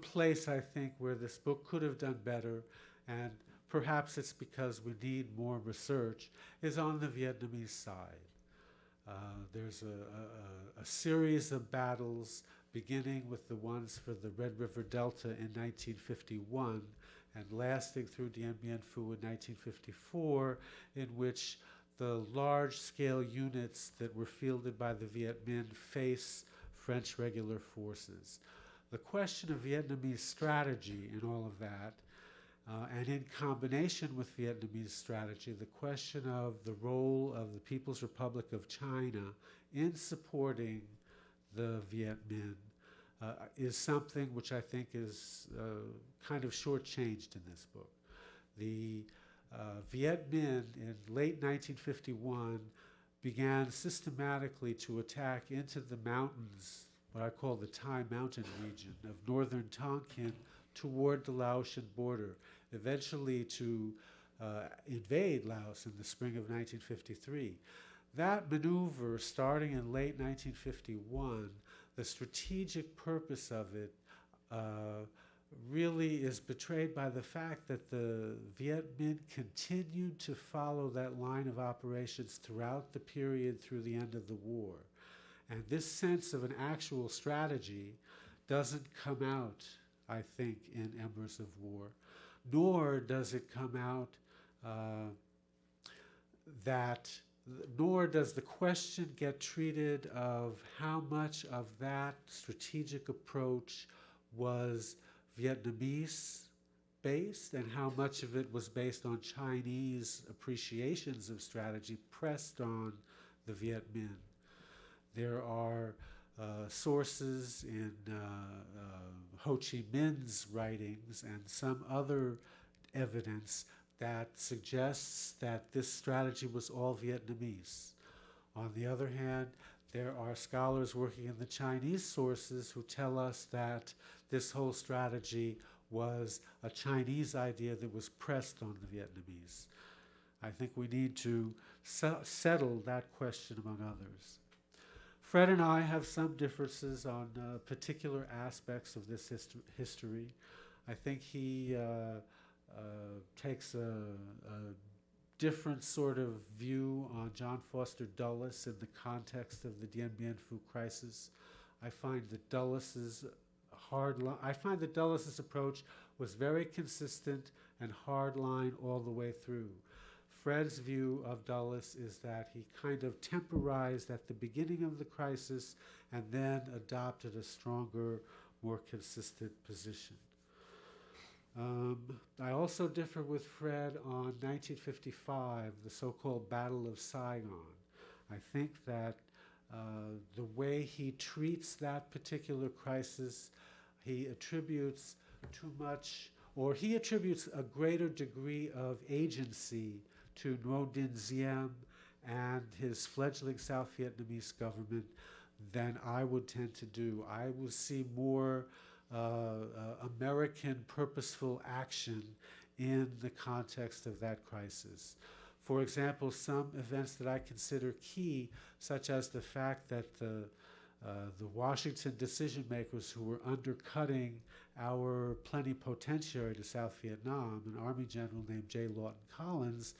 place I think where this book could have done better, and perhaps it's because we need more research, is on the Vietnamese side. There's a series of battles, beginning with the ones for the Red River Delta in 1951 and lasting through Dien Bien Phu in 1954, in which the large-scale units that were fielded by the Viet Minh face French regular forces. The question of Vietnamese strategy in all of that and in combination with Vietnamese strategy, the question of the role of the People's Republic of China in supporting the Viet Minh is something which I think is kind of shortchanged in this book. The Viet Minh in late 1951 began systematically to attack into the mountains, what I call the Thai mountain region of northern Tonkin, toward the Laotian border, eventually to invade Laos in the spring of 1953. That maneuver, starting in late 1951, the strategic purpose of it really is betrayed by the fact that the Viet Minh continued to follow that line of operations throughout the period through the end of the war. And this sense of an actual strategy doesn't come out, I think, in Embers of War, nor does it come out nor does the question get treated of how much of that strategic approach was Vietnamese based and how much of it was based on Chinese appreciations of strategy pressed on the Viet Minh. There are sources in Ho Chi Minh's writings and some other evidence that suggests that this strategy was all Vietnamese. On the other hand, there are scholars working in the Chinese sources who tell us that this whole strategy was a Chinese idea that was pressed on the Vietnamese. I think we need to settle that question among others. Fred and I have some differences on particular aspects of this history. I think he takes a different sort of view on John Foster Dulles in the context of the Dien Bien Phu crisis. I find that Dulles's approach was very consistent and hard line all the way through. Fred's view of Dulles is that he kind of temporized at the beginning of the crisis and then adopted a stronger, more consistent position. I also differ with Fred on 1955, the so-called Battle of Saigon. I think that the way he treats that particular crisis, he attributes too much, or he attributes a greater degree of agency to Ngo Dinh Diem and his fledgling South Vietnamese government than I would tend to do. I would see more American purposeful action in the context of that crisis. For example, some events that I consider key, such as the fact that the Washington decision makers who were undercutting our plenipotentiary to South Vietnam, an Army general named J. Lawton Collins,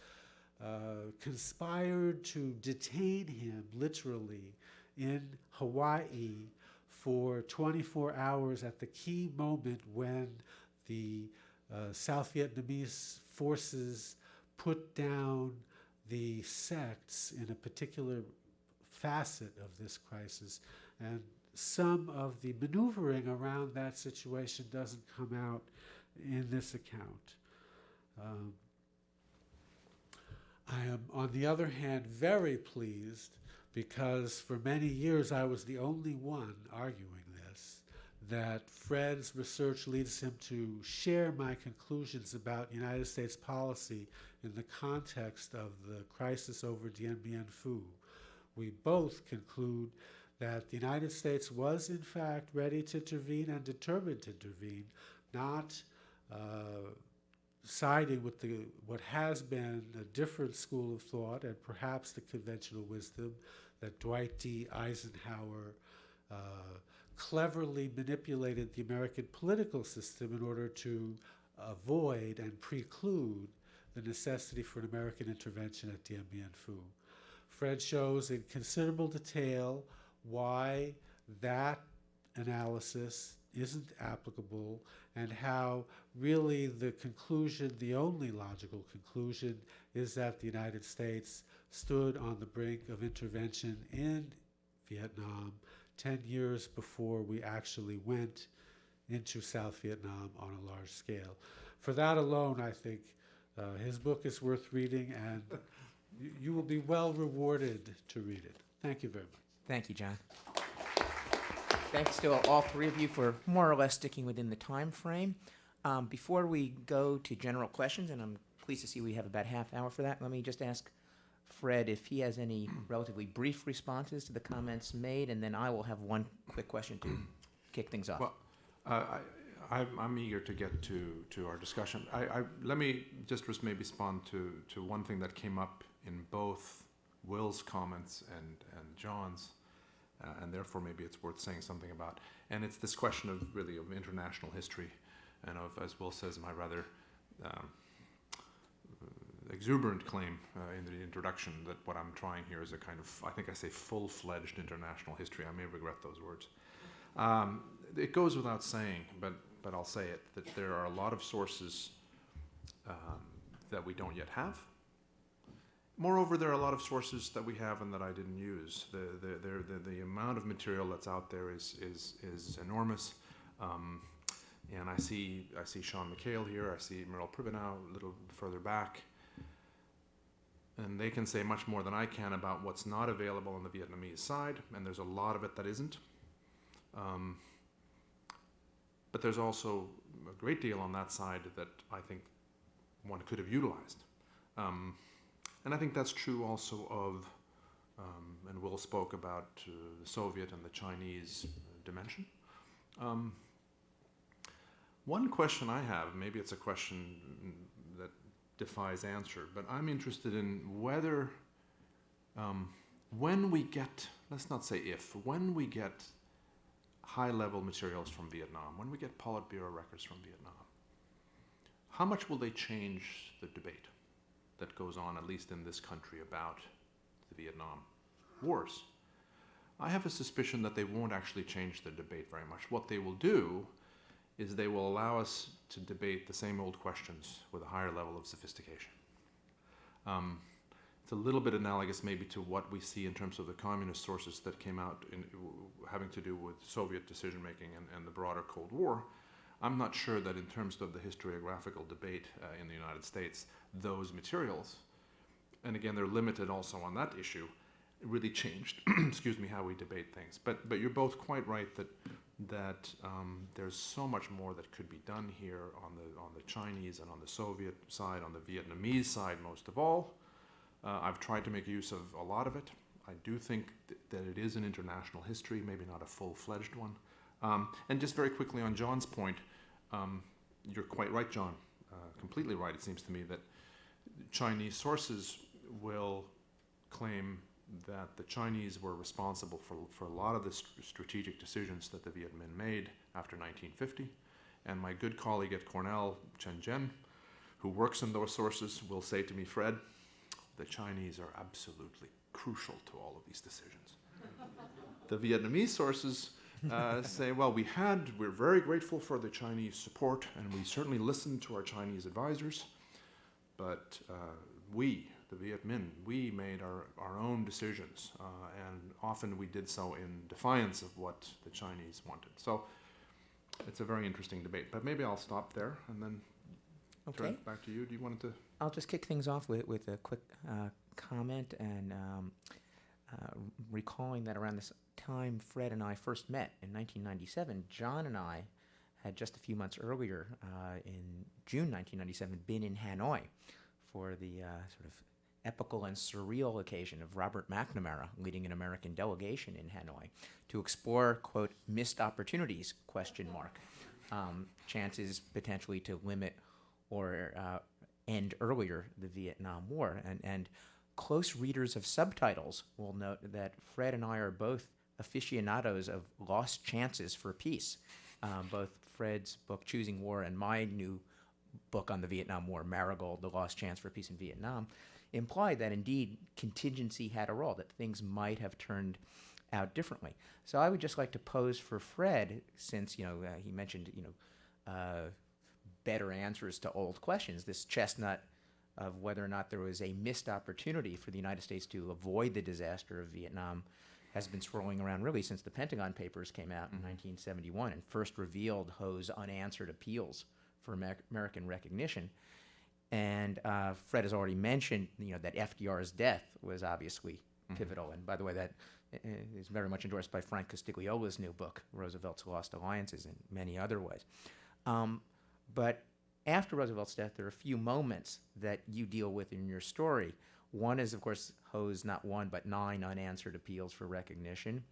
conspired to detain him literally in Hawaii for 24 hours at the key moment when the South Vietnamese forces put down the sects in a particular facet of this crisis. And some of the maneuvering around that situation doesn't come out in this account. I am, on the other hand, very pleased because for many years I was the only one arguing this, that Fred's research leads him to share my conclusions about United States policy in the context of the crisis over Dien Bien Phu. We both conclude that the United States was in fact ready to intervene and determined to intervene, not siding with what has been a different school of thought and perhaps the conventional wisdom that Dwight D. Eisenhower cleverly manipulated the American political system in order to avoid and preclude the necessity for an American intervention at Dien Bien Phu. Fred shows in considerable detail why that analysis isn't applicable and how really the conclusion, the only logical conclusion, is that the United States stood on the brink of intervention in Vietnam 10 years before we actually went into South Vietnam on a large scale. for that alone, I think his book is worth reading, and you will be well rewarded to read it. Thank you very much. Thank you, John. Thanks to all three of you for more or less sticking within the time frame. Before we go to general questions, and I'm pleased to see we have about half hour for that, let me just ask Fred if he has any relatively brief responses to the comments made, and then I will have one quick question to kick things off. Well, I'm eager to get to our discussion. Let me just maybe respond to one thing that came up in both Will's comments and John's, and therefore maybe it's worth saying something about. And it's this question of really of international history, and of, as Will says, my rather exuberant claim in the introduction that what I'm trying here is a kind of, I think I say full-fledged international history. I may regret those words. It goes without saying, but I'll say it, that there are a lot of sources that we don't yet have. Moreover, there are a lot of sources that we have and that I didn't use. The amount of material that's out there is enormous. And I see Sean McHale here, I see Meryl Pribenow a little further back. And they can say much more than I can about what's not available on the Vietnamese side, and there's a lot of it that isn't. But there's also a great deal on that side that I think one could have utilized. And I think that's true also of, and Will spoke about the Soviet and the Chinese dimension. One question I have, maybe it's a question that defies answer, but I'm interested in whether, when we get, let's not say if, when we get high-level materials from Vietnam, when we get Politburo records from Vietnam, how much will they change the debate that goes on, at least in this country, about the Vietnam Wars? I have a suspicion that they won't actually change the debate very much. What they will do is they will allow us to debate the same old questions with a higher level of sophistication. It's a little bit analogous maybe to what we see in terms of the communist sources that came out in, having to do with Soviet decision-making and the broader Cold War. I'm not sure that in terms of the historiographical debate in the United States, those materials, and again, they're limited also on that issue, really changed, excuse me, how we debate things. But you're both quite right that there's so much more that could be done here on the Chinese and on the Soviet side, on the Vietnamese side most of all. I've tried to make use of a lot of it. I do think that it is an international history, maybe not a full-fledged one. And just very quickly on John's point, you're quite right, John, completely right. It seems to me that Chinese sources will claim that the Chinese were responsible for a lot of the strategic decisions that the Viet Minh made after 1950. And my good colleague at Cornell, Chen Zhen, who works in those sources, will say to me, Fred, the Chinese are absolutely crucial to all of these decisions. The Vietnamese sources say, well, we're very grateful for the Chinese support, and we certainly listened to our Chinese advisors, but we, the Viet Minh, we made our own decisions, and often we did so in defiance of what the Chinese wanted. So it's a very interesting debate, but maybe I'll stop there and then turn it back to you. Do you want to? I'll just kick things off with a quick comment and recalling that around this time Fred and I first met in 1997, John and I had just a few months earlier, in June 1997, been in Hanoi for the sort of epical and surreal occasion of Robert McNamara leading an American delegation in Hanoi to explore, quote, missed opportunities, question mark, chances potentially to limit or end earlier the Vietnam War. And close readers of subtitles will note that Fred and I are both aficionados of lost chances for peace. Both Fred's book, Choosing War, and my new book on the Vietnam War, Marigold, The Lost Chance for Peace in Vietnam, implied that indeed contingency had a role, that things might have turned out differently. So I would just like to pose for Fred, since he mentioned better answers to old questions, this chestnut of whether or not there was a missed opportunity for the United States to avoid the disaster of Vietnam has been swirling around really since the Pentagon Papers came out in 1971 and first revealed Ho's unanswered appeals for American recognition. And Fred has already mentioned, that FDR's death was obviously pivotal. And by the way, that is very much endorsed by Frank Castigliola's new book, Roosevelt's Lost Alliances, and many other ways. But after Roosevelt's death, there are a few moments that you deal with in your story. One is, of course, Ho's not one but 9 unanswered appeals for recognition.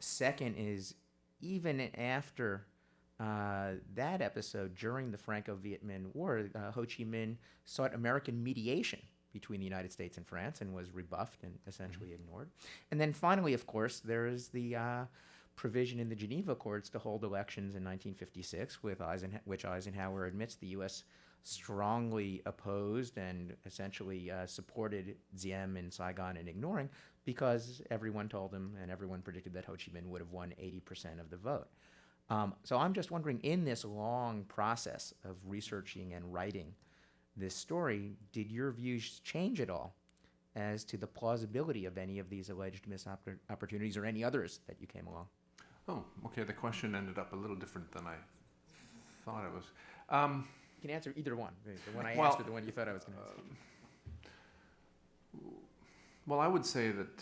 Second is, even after that episode, during the Franco-Viet Minh War, Ho Chi Minh sought American mediation between the United States and France and was rebuffed and essentially ignored. And then finally, of course, there is the provision in the Geneva Accords to hold elections in 1956, which Eisenhower admits the U.S. strongly opposed and essentially supported Diem in Saigon and ignoring, because everyone told him and everyone predicted that Ho Chi Minh would have won 80% of the vote. So I'm just wondering, in this long process of researching and writing this story, did your views change at all as to the plausibility of any of these alleged missed opportunities or any others that you came along? Oh, okay. The question ended up a little different than I thought it was. You can answer either one. The one I Well, asked or the one you thought I was going to ask. Well, I would say that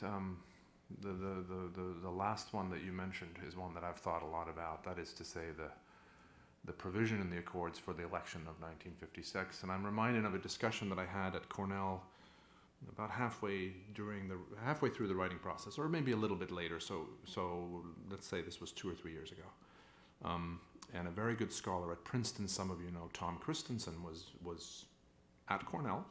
the last one that you mentioned is one that I've thought a lot about. That is to say, the provision in the Accords for the election of 1956. And I'm reminded of a discussion that I had at Cornell about halfway through the writing process, or maybe a little bit later. So let's say this was 2 or 3 years ago. And a very good scholar at Princeton, some of you know, Tom Christensen, was at Cornell.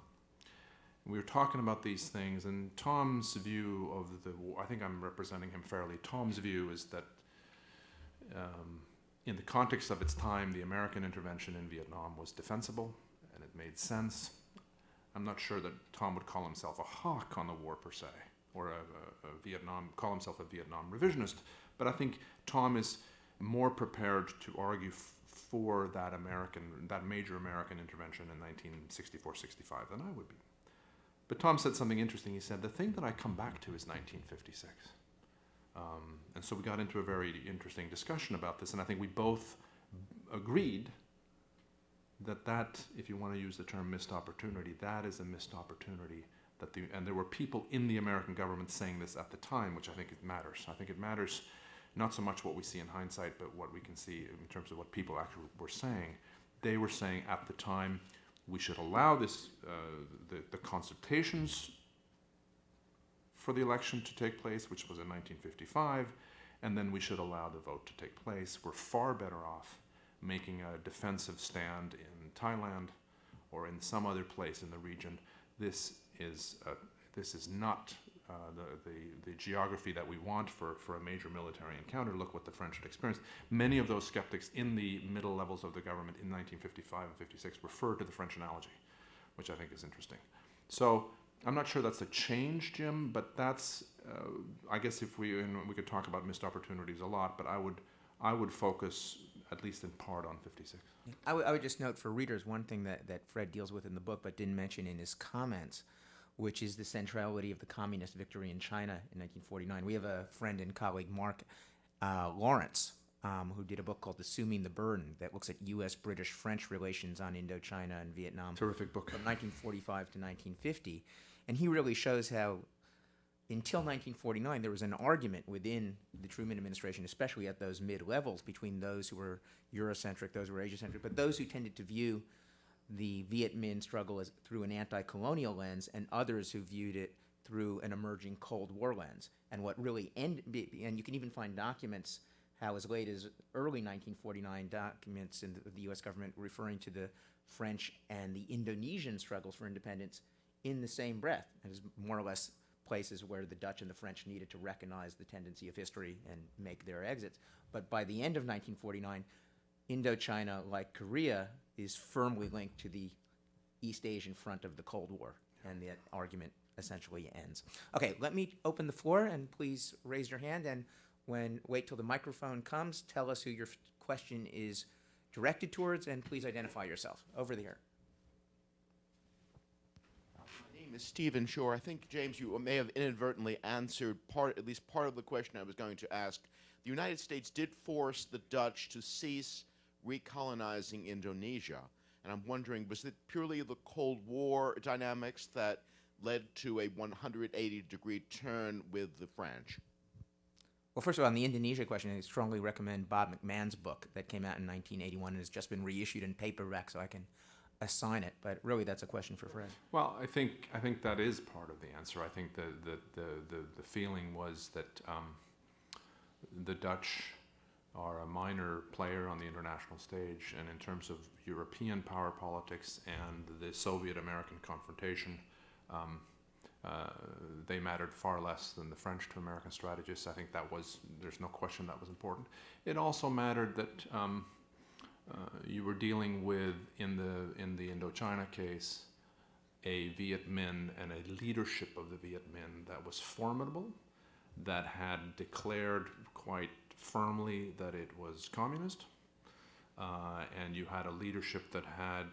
We were talking about these things, and Tom's view of the war, I think I'm representing him fairly. Tom's view is that in the context of its time, the American intervention in Vietnam was defensible, and it made sense. I'm not sure that Tom would call himself a hawk on the war per se, or call himself a Vietnam revisionist, but I think Tom is more prepared to argue for that major American intervention in 1964-65 than I would be. But Tom said something interesting. He said, the thing that I come back to is 1956. And so we got into a very interesting discussion about this, and I think we both agreed that, if you want to use the term missed opportunity, that is a missed opportunity. And there were people in the American government saying this at the time, which I think it matters. I think it matters not so much what we see in hindsight, but what we can see in terms of what people actually were saying. They were saying at the time, we should allow this, the consultations for the election to take place, which was in 1955, and then we should allow the vote to take place. We're far better off making a defensive stand in Thailand or in some other place in the region. This is not the geography that we want for a major military encounter. Look what the French had experienced. Many of those skeptics in the middle levels of the government in 1955 and 56 refer to the French analogy, which I think is interesting. So I'm not sure that's a change, Jim, but that's, I guess if we could talk about missed opportunities a lot, but I would focus at least in part on 56. I would just note for readers one thing that Fred deals with in the book but didn't mention in his comments, which is the centrality of the communist victory in China in 1949. We have a friend and colleague, Mark Lawrence, who did a book called Assuming the Burden that looks at U.S., British, French relations on Indochina and Vietnam. Terrific book. From 1945 to 1950. And he really shows how until 1949 there was an argument within the Truman administration, especially at those mid-levels, between those who were Eurocentric, those who were Asia-centric, but those who tended to view the Viet Minh struggle as through an anti-colonial lens, and others who viewed it through an emerging Cold War lens. And what really and you can even find documents how as late as early 1949 documents in the U.S. government referring to the French and the Indonesian struggles for independence in the same breath, as more or less places where the Dutch and the French needed to recognize the tendency of history and make their exits. But by the end of 1949, Indochina, like Korea, is firmly linked to the East Asian front of the Cold War, and that argument essentially ends. Okay, let me open the floor, and please raise your hand, and wait till the microphone comes, tell us who your question is directed towards, and please identify yourself. Over there. My name is Stephen Shore. I think, James, you may have inadvertently answered at least part of the question I was going to ask. The United States did force the Dutch to cease recolonizing Indonesia. And I'm wondering, was it purely the Cold War dynamics that led to a 180-degree turn with the French? Well, first of all, on the Indonesia question, I strongly recommend Bob McMahon's book that came out in 1981 and has just been reissued in paperback, so I can assign it. But really, that's a question for Fred. Well, I think that is part of the answer. I think the feeling was that the Dutch are a minor player on the international stage, and in terms of European power politics and the Soviet-American confrontation, they mattered far less than the French to American strategists. I think there's no question that was important. It also mattered that you were dealing with, in the Indochina case, a Viet Minh and a leadership of the Viet Minh that was formidable, that had declared quite firmly that it was communist, and you had a leadership that had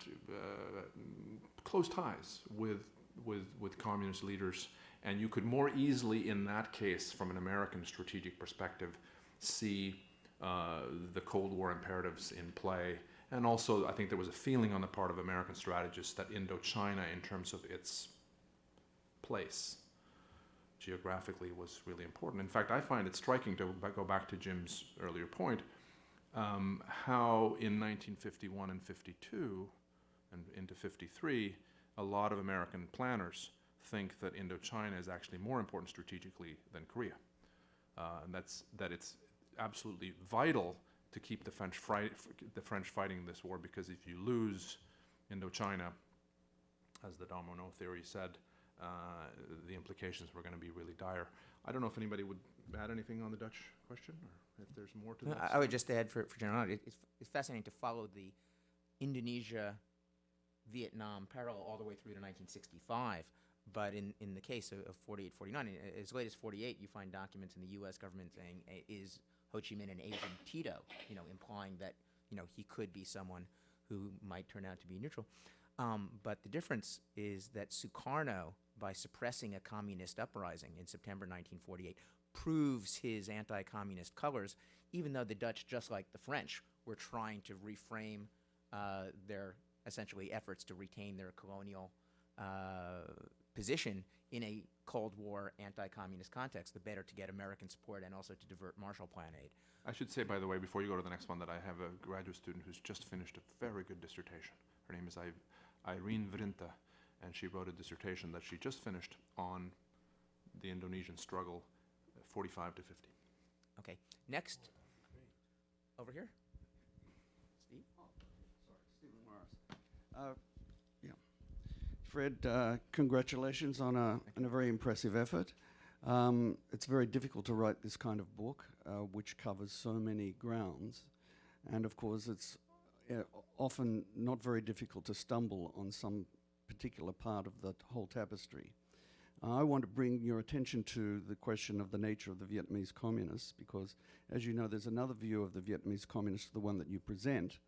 close ties with communist leaders, and you could more easily, in that case, from an American strategic perspective, see the Cold War imperatives in play. And also, I think there was a feeling on the part of American strategists that Indochina, in terms of its place geographically, was really important. In fact, I find it striking, to go back to Jim's earlier point, how in 1951 and 52 and into 53, a lot of American planners think that Indochina is actually more important strategically than Korea. And that it's absolutely vital to keep the French fighting this war, because if you lose Indochina, as the domino theory said, the implications were going to be really dire. I don't know if anybody would add anything on the Dutch question, or if there's more to that. I would just add, for generality, it's fascinating to follow the Indonesia-Vietnam parallel all the way through to 1965. But in the case of 48, 49, as late as 48, you find documents in the U.S. government saying, is Ho Chi Minh an Asian Tito, implying that, he could be someone who might turn out to be neutral. But the difference is that Sukarno, by suppressing a communist uprising in September 1948, proves his anti-communist colors, even though the Dutch, just like the French, were trying to reframe their, essentially, efforts to retain their colonial position in a Cold War anti-communist context, the better to get American support and also to divert Marshall Plan aid. I should say, by the way, before you go to the next one, that I have a graduate student who's just finished a very good dissertation. Her name is Irene Vrinta, and she wrote a dissertation that she just finished on the Indonesian struggle, 45 to 50. Okay, next, over here. Steve? Stephen Morris. Fred, congratulations on a very impressive effort. It's very difficult to write this kind of book, which covers so many grounds. And of course, it's often not very difficult to stumble on some particular part of the whole tapestry. I want to bring your attention to the question of the nature of the Vietnamese communists, because, as you know, there's another view of the Vietnamese communists, the one that you present.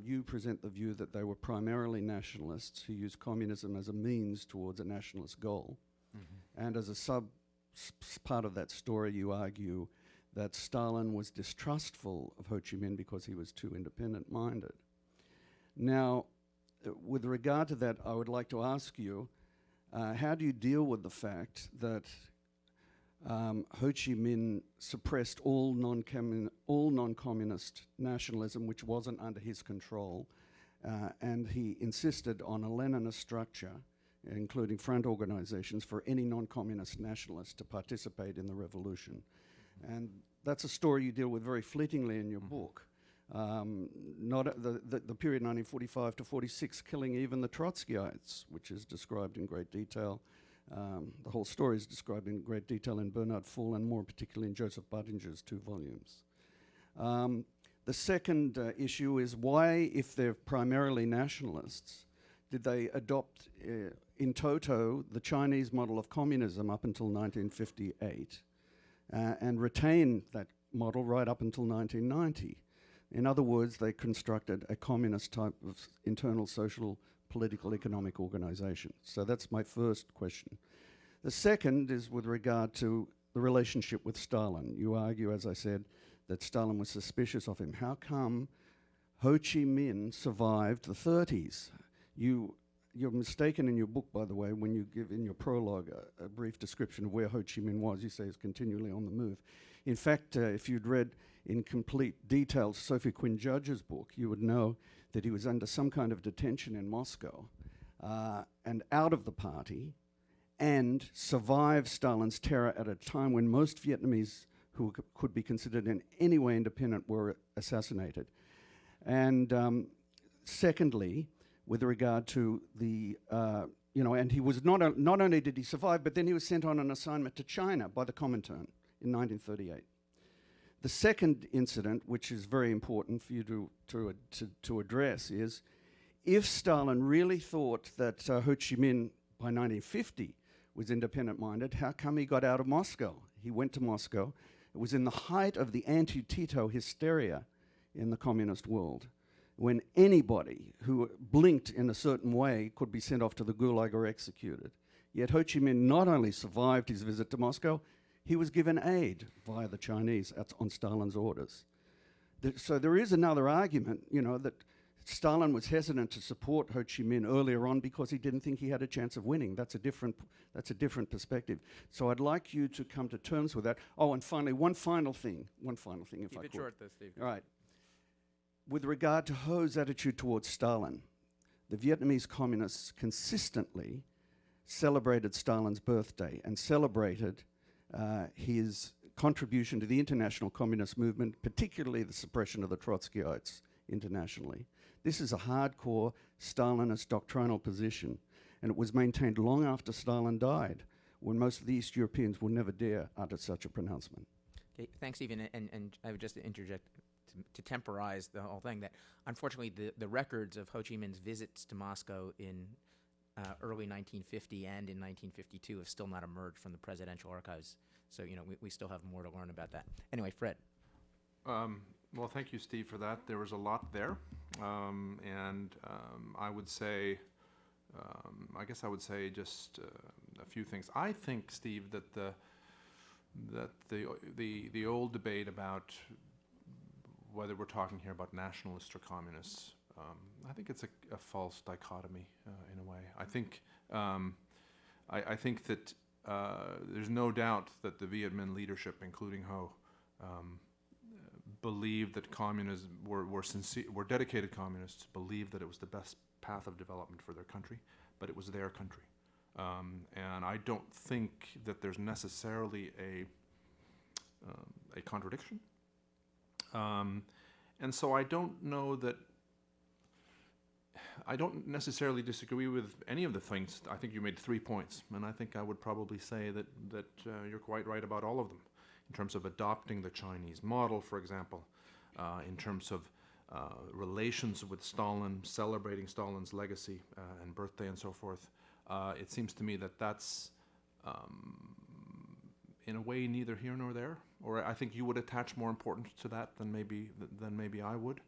You present the view that they were primarily nationalists who used communism as a means towards a nationalist goal. Mm-hmm. And as a part of that story, you argue that Stalin was distrustful of Ho Chi Minh because he was too independent-minded. Now, with regard to that, I would like to ask you, how do you deal with the fact that Ho Chi Minh suppressed all non-communist nationalism, which wasn't under his control, and he insisted on a Leninist structure, including front organizations, for any non-communist nationalist to participate in the revolution? And that's a story you deal with very fleetingly in your book. Not the period 1945 to 46, killing even the Trotskyites, which is described in great detail. The whole story is described in great detail in Bernard Full, and more particularly in Joseph Buttinger's 2 volumes. The second issue is why, if they're primarily nationalists, did they adopt in toto the Chinese model of communism up until 1958 and retain that model right up until 1990? In other words, they constructed a communist type of internal social, political, economic organization. So that's my first question. The second is with regard to the relationship with Stalin. You argue, as I said, that Stalin was suspicious of him. How come Ho Chi Minh survived the 30s. You're mistaken in your book, by the way, when you give in your prologue a brief description of where Ho Chi Minh was. You say he's continually on the move. In fact, if you'd read in complete detail Sophie Quinn Judge's book, you would know that he was under some kind of detention in Moscow and out of the party, and survived Stalin's terror at a time when most Vietnamese who could be considered in any way independent were assassinated. And secondly, with regard to the, and he was not only did he survive, but then he was sent on an assignment to China by the Comintern in 1938. The second incident, which is very important for you to address, is if Stalin really thought that Ho Chi Minh by 1950 was independent-minded, how come he got out of Moscow? He went to Moscow. It was in the height of the anti-Tito hysteria in the communist world, when anybody who blinked in a certain way could be sent off to the Gulag or executed. Yet Ho Chi Minh not only survived his visit to Moscow, he was given aid via the Chinese on Stalin's orders. So there is another argument, that Stalin was hesitant to support Ho Chi Minh earlier on because he didn't think he had a chance of winning. That's a different perspective. So I'd like you to come to terms with that. Oh, and finally, one final thing, if I could. Keep it short, though, Steve. All right. With regard to Ho's attitude towards Stalin, the Vietnamese communists consistently celebrated Stalin's birthday and celebrated his contribution to the international communist movement, particularly the suppression of the Trotskyites internationally. This is a hardcore Stalinist doctrinal position, and it was maintained long after Stalin died, when most of the East Europeans would never dare utter such a pronouncement. Okay, thanks, Stephen. And I would just interject to temporize the whole thing that unfortunately the records of Ho Chi Minh's visits to Moscow in early 1950 and in 1952 have still not emerged from the presidential archives. So, we still have more to learn about that. Anyway, Fred. Well, thank you, Steve, for that. There was a lot there. I would say, I would say just a few things. I think, Steve, that the old debate about whether we're talking here about nationalists or communists, I think it's a false dichotomy in a way. I think that there's no doubt that the Viet Minh leadership, including Ho, believed that communism were dedicated communists, believed that it was the best path of development for their country, but it was their country. And I don't think that there's necessarily a contradiction. And so I don't know that I don't necessarily disagree with any of the things. I think you made 3 points, and I think I would probably say that you're quite right about all of them, in terms of adopting the Chinese model, for example, in terms of relations with Stalin, celebrating Stalin's legacy and birthday and so forth. It seems to me that that's, in a way, neither here nor there. Or I think you would attach more importance to that than maybe I would.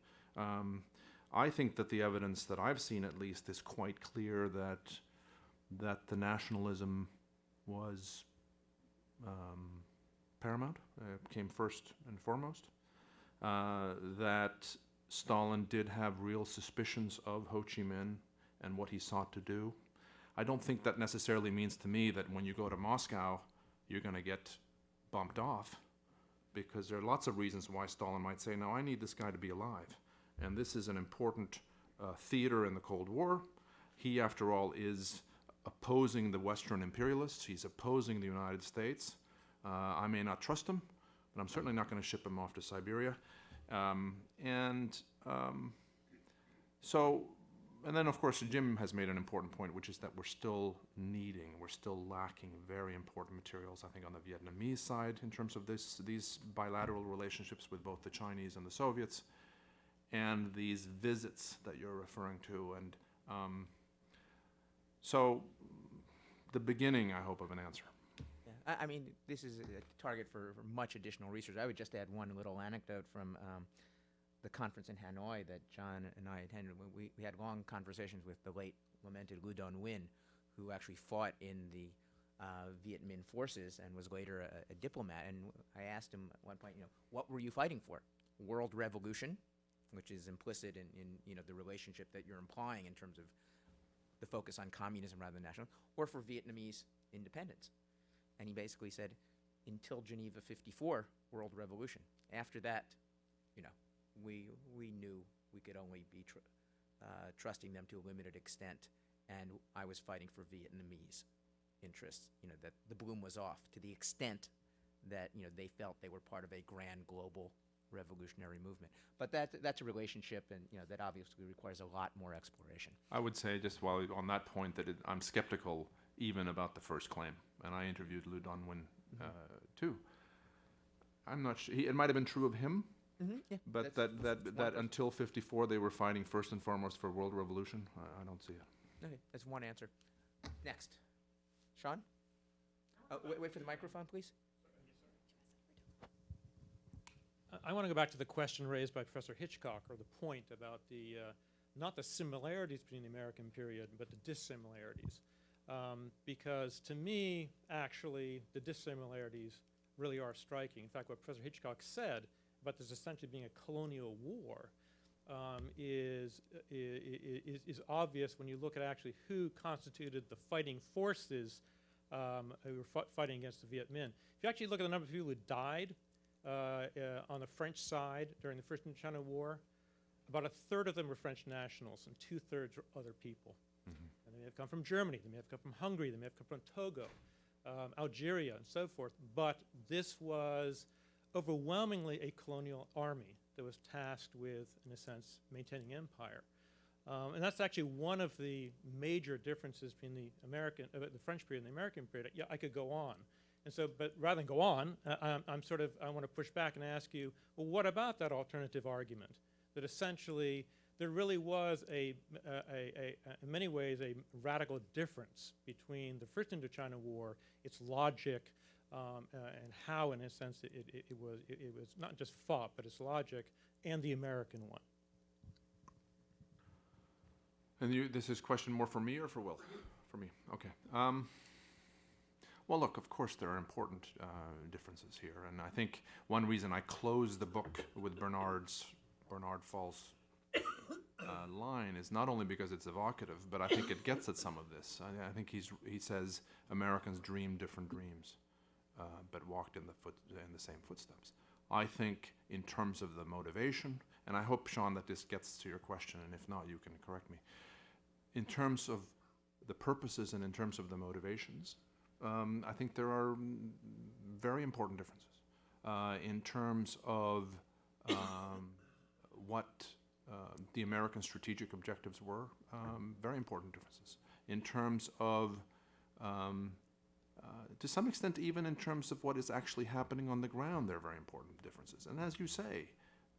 I think that the evidence that I've seen, at least, is quite clear that the nationalism was paramount, came first and foremost, that Stalin did have real suspicions of Ho Chi Minh and what he sought to do. I don't think that necessarily means to me that when you go to Moscow, you're going to get bumped off, because there are lots of reasons why Stalin might say, no, I need this guy to be alive. And this is an important theater in the Cold War. He, after all, is opposing the Western imperialists. He's opposing the United States. I may not trust him, but I'm certainly not going to ship him off to Siberia. And then, of course, Jim has made an important point, which is that we're still lacking very important materials, I think, on the Vietnamese side in terms of these bilateral relationships with both the Chinese and the Soviets, and these visits that you're referring to. And so the beginning, I hope, of an answer. Yeah. I mean, this is a target for much additional research. I would just add one little anecdote from the conference in Hanoi that John and I attended. We had long conversations with the late lamented Lu Don Nguyen, who actually fought in the Viet Minh forces and was later a diplomat. And I asked him at one point, what were you fighting for? World revolution which is implicit in the relationship that you're implying in terms of the focus on communism rather than national, or for Vietnamese independence. And he basically said, until Geneva 54, world revolution. After that, we knew we could only be trusting them to a limited extent, and I was fighting for Vietnamese interests, that the bloom was off to the extent that, they felt they were part of a grand global revolutionary movement. But that's a relationship, and, that obviously requires a lot more exploration. I would say, just while on that point, that I'm skeptical even about the first claim, and I interviewed Lou Donwin too. I'm not sure. It might have been true of him, Yeah, but that's that until 54 they were fighting first and foremost for world revolution. I don't see it. Okay, that's one answer. Next. Sean? Wait for the microphone, please. I want to go back to the question raised by Professor Hitchcock, or the point about the not the similarities between the American period, but the dissimilarities. Because to me, actually, the dissimilarities really are striking. In fact, what Professor Hitchcock said about this essentially being a colonial war is obvious when you look at actually who constituted the fighting forces who were fighting against the Viet Minh. If you actually look at the number of people who died on the French side during the First Indochina War, about a third of them were French nationals and 2/3 were other people. And they may have come from Germany, they may have come from Hungary, they may have come from Togo, Algeria, and so forth. But this was overwhelmingly a colonial army that was tasked with, in a sense, maintaining empire. And that's actually one of the major differences between the French period and the American period. Yeah, I could go on. And so, but rather than go on, I want to push back and ask you, well, what about that alternative argument? That essentially there really was in many ways, a radical difference between the First Indochina War, its logic, and how, in a sense, it was not just fought, but its logic, and the American one. And this is a question more for me or for Will? For me, okay. Well, look, of course there are important differences here, and I think one reason I closed the book with Bernard Fall's line is not only because it's evocative, but I think it gets at some of this. I think he says Americans dream different dreams, but walked in the same footsteps. I think in terms of the motivation, and I hope, Sean, that this gets to your question, and if not, you can correct me. In terms of the purposes and in terms of the motivations, I think there are very important differences in terms of what the American strategic objectives were, very important differences. In terms of, to some extent, even in terms of what is actually happening on the ground, there are very important differences. And as you say,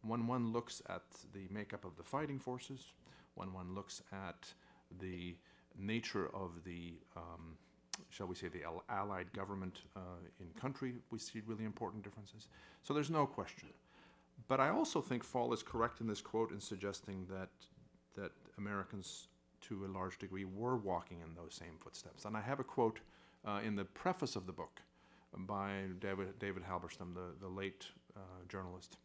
when one looks at the makeup of the fighting forces, when one looks at the nature of the shall we say, the allied government in country, we see really important differences. So there's no question. But I also think Fall is correct in this quote in suggesting that Americans, to a large degree, were walking in those same footsteps. And I have a quote in the preface of the book by David Halberstam, the late journalist.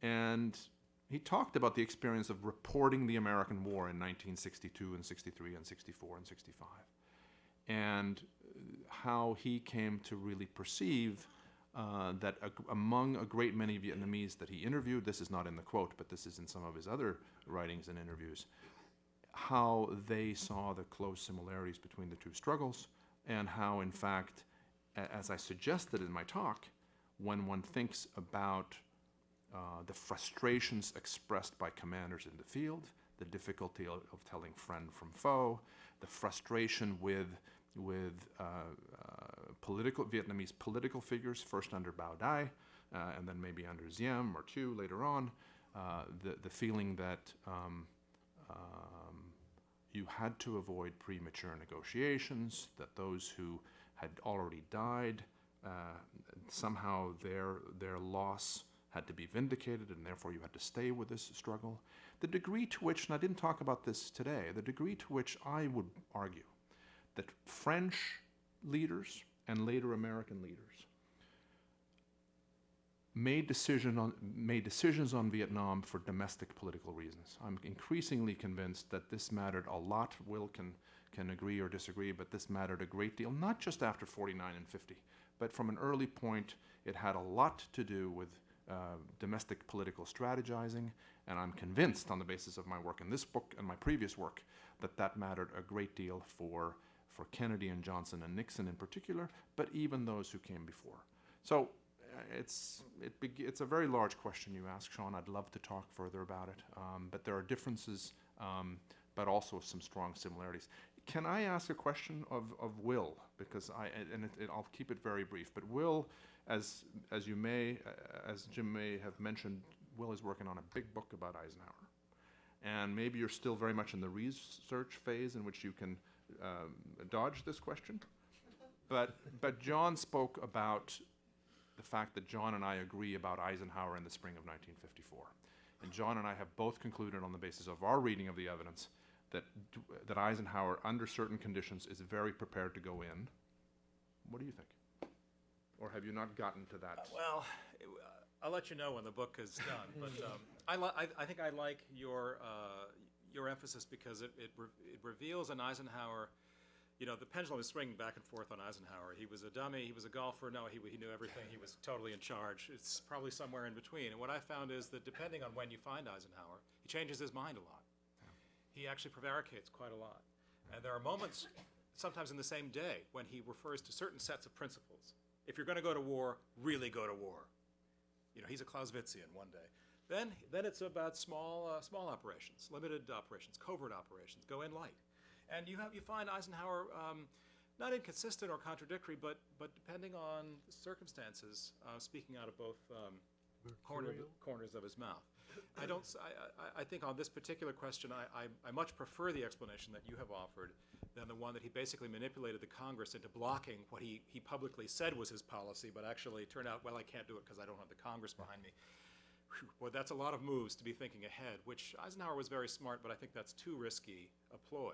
And he talked about the experience of reporting the American war in 1962 and 63 and 64 and 65, and how he came to really perceive that among a great many Vietnamese that he interviewed, this is not in the quote, but this is in some of his other writings and interviews, how they saw the close similarities between the two struggles, and how, in fact, as I suggested in my talk, when one thinks about the frustrations expressed by commanders in the field, the difficulty of telling friend from foe, the frustration with Vietnamese political figures, first under Bao Dai, and then maybe under Diem or Thieu later on, the feeling that you had to avoid premature negotiations, that those who had already died, somehow their loss had to be vindicated, and therefore you had to stay with this struggle. The degree to which, and I didn't talk about this today, the degree to which I would argue that French leaders and later American leaders made decisions on Vietnam for domestic political reasons. I'm increasingly convinced that this mattered a lot. Will can agree or disagree, but this mattered a great deal, not just after 49 and 50, but from an early point, it had a lot to do with domestic political strategizing, and I'm convinced on the basis of my work in this book and my previous work that mattered a great deal for Kennedy and Johnson and Nixon in particular, but even those who came before. So it's a very large question you ask, Sean. I'd love to talk further about it, but there are differences, but also some strong similarities. Can I ask a question of Will? Because I'll keep it very brief. But Will, as Jim may have mentioned, Will is working on a big book about Eisenhower, and maybe you're still very much in the research phase in which you can dodge this question. But John spoke about the fact that John and I agree about Eisenhower in the spring of 1954, and John and I have both concluded on the basis of our reading of the evidence that Eisenhower, under certain conditions, is very prepared to go in. What do you think? Or have you not gotten to that? Well, I'll let you know when the book is done. But I think I like your emphasis because it reveals an Eisenhower. You know, the pendulum is swinging back and forth on Eisenhower. He was a dummy. He was a golfer. No, he knew everything. He was totally in charge. It's probably somewhere in between. And what I found is that depending on when you find Eisenhower, he changes his mind a lot. He actually prevaricates quite a lot. And there are moments, sometimes in the same day, when he refers to certain sets of principles. If you're going to go to war, really go to war. You know, he's a Clausewitzian one day. Then it's about small operations, limited operations, covert operations, go in light. And you find Eisenhower not inconsistent or contradictory, but depending on the circumstances, speaking out of both corners of his mouth. I think on this particular question, I much prefer the explanation that you have offered than the one that he basically manipulated the Congress into blocking what he publicly said was his policy, but actually turned out, well, I can't do it because I don't have the Congress behind me. Whew, boy, that's a lot of moves to be thinking ahead, which Eisenhower was very smart, but I think that's too risky a ploy.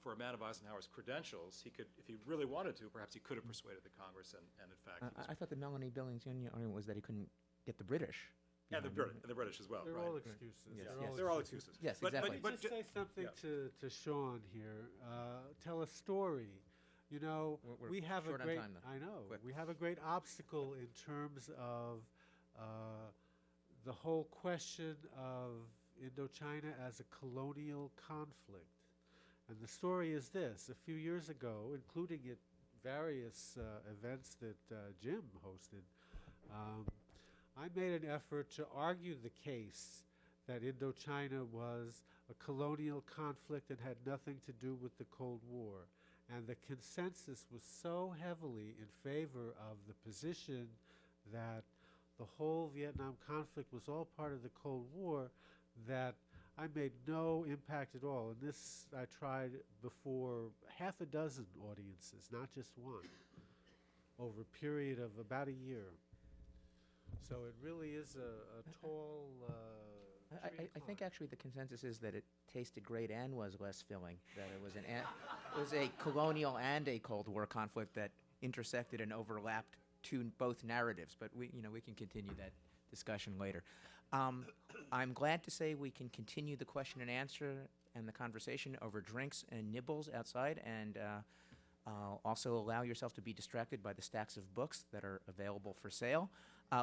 For a man of Eisenhower's credentials, he could, if he really wanted to, perhaps he could have persuaded the Congress, and in fact, I thought the Melanie Billings Union argument was that he couldn't get the British. And the British as well. They're right? all excuses. Yes, They're They're all excuses. Yes, exactly. But just say something to Sean here. Tell a story. You know, We're we have short a on great. time, though. I know. Quick. We have a great obstacle in terms of the whole question of Indochina as a colonial conflict. And the story is this: a few years ago, including at various events that Jim hosted, I made an effort to argue the case that Indochina was a colonial conflict and had nothing to do with the Cold War. And the consensus was so heavily in favor of the position that the whole Vietnam conflict was all part of the Cold War that I made no impact at all. And this I tried before half a dozen audiences, not just one, over a period of about a year. So it really is a tall I think actually the consensus is that it tasted great and was less filling. That it was a colonial and a Cold War conflict that intersected and overlapped both narratives. But we can continue that discussion later. I'm glad to say we can continue the question and answer and the conversation over drinks and nibbles outside, and also allow yourself to be distracted by the stacks of books that are available for sale.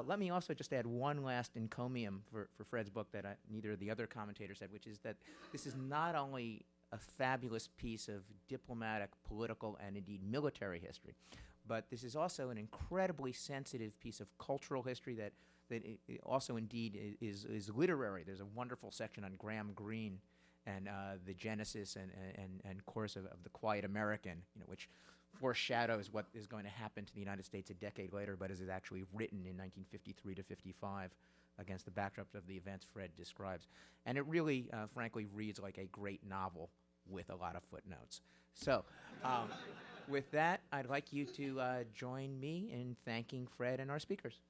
Let me also just add one last encomium for Fred's book that neither of the other commentators said, which is that this is not only a fabulous piece of diplomatic, political, and indeed military history, but this is also an incredibly sensitive piece of cultural history that it also indeed is literary. There's a wonderful section on Graham Greene and the genesis and course of the Quiet American, which foreshadows what is going to happen to the United States a decade later, but is actually written in 1953 to 55 against the backdrop of the events Fred describes. And it really, frankly, reads like a great novel with a lot of footnotes. So with that, I'd like you to join me in thanking Fred and our speakers.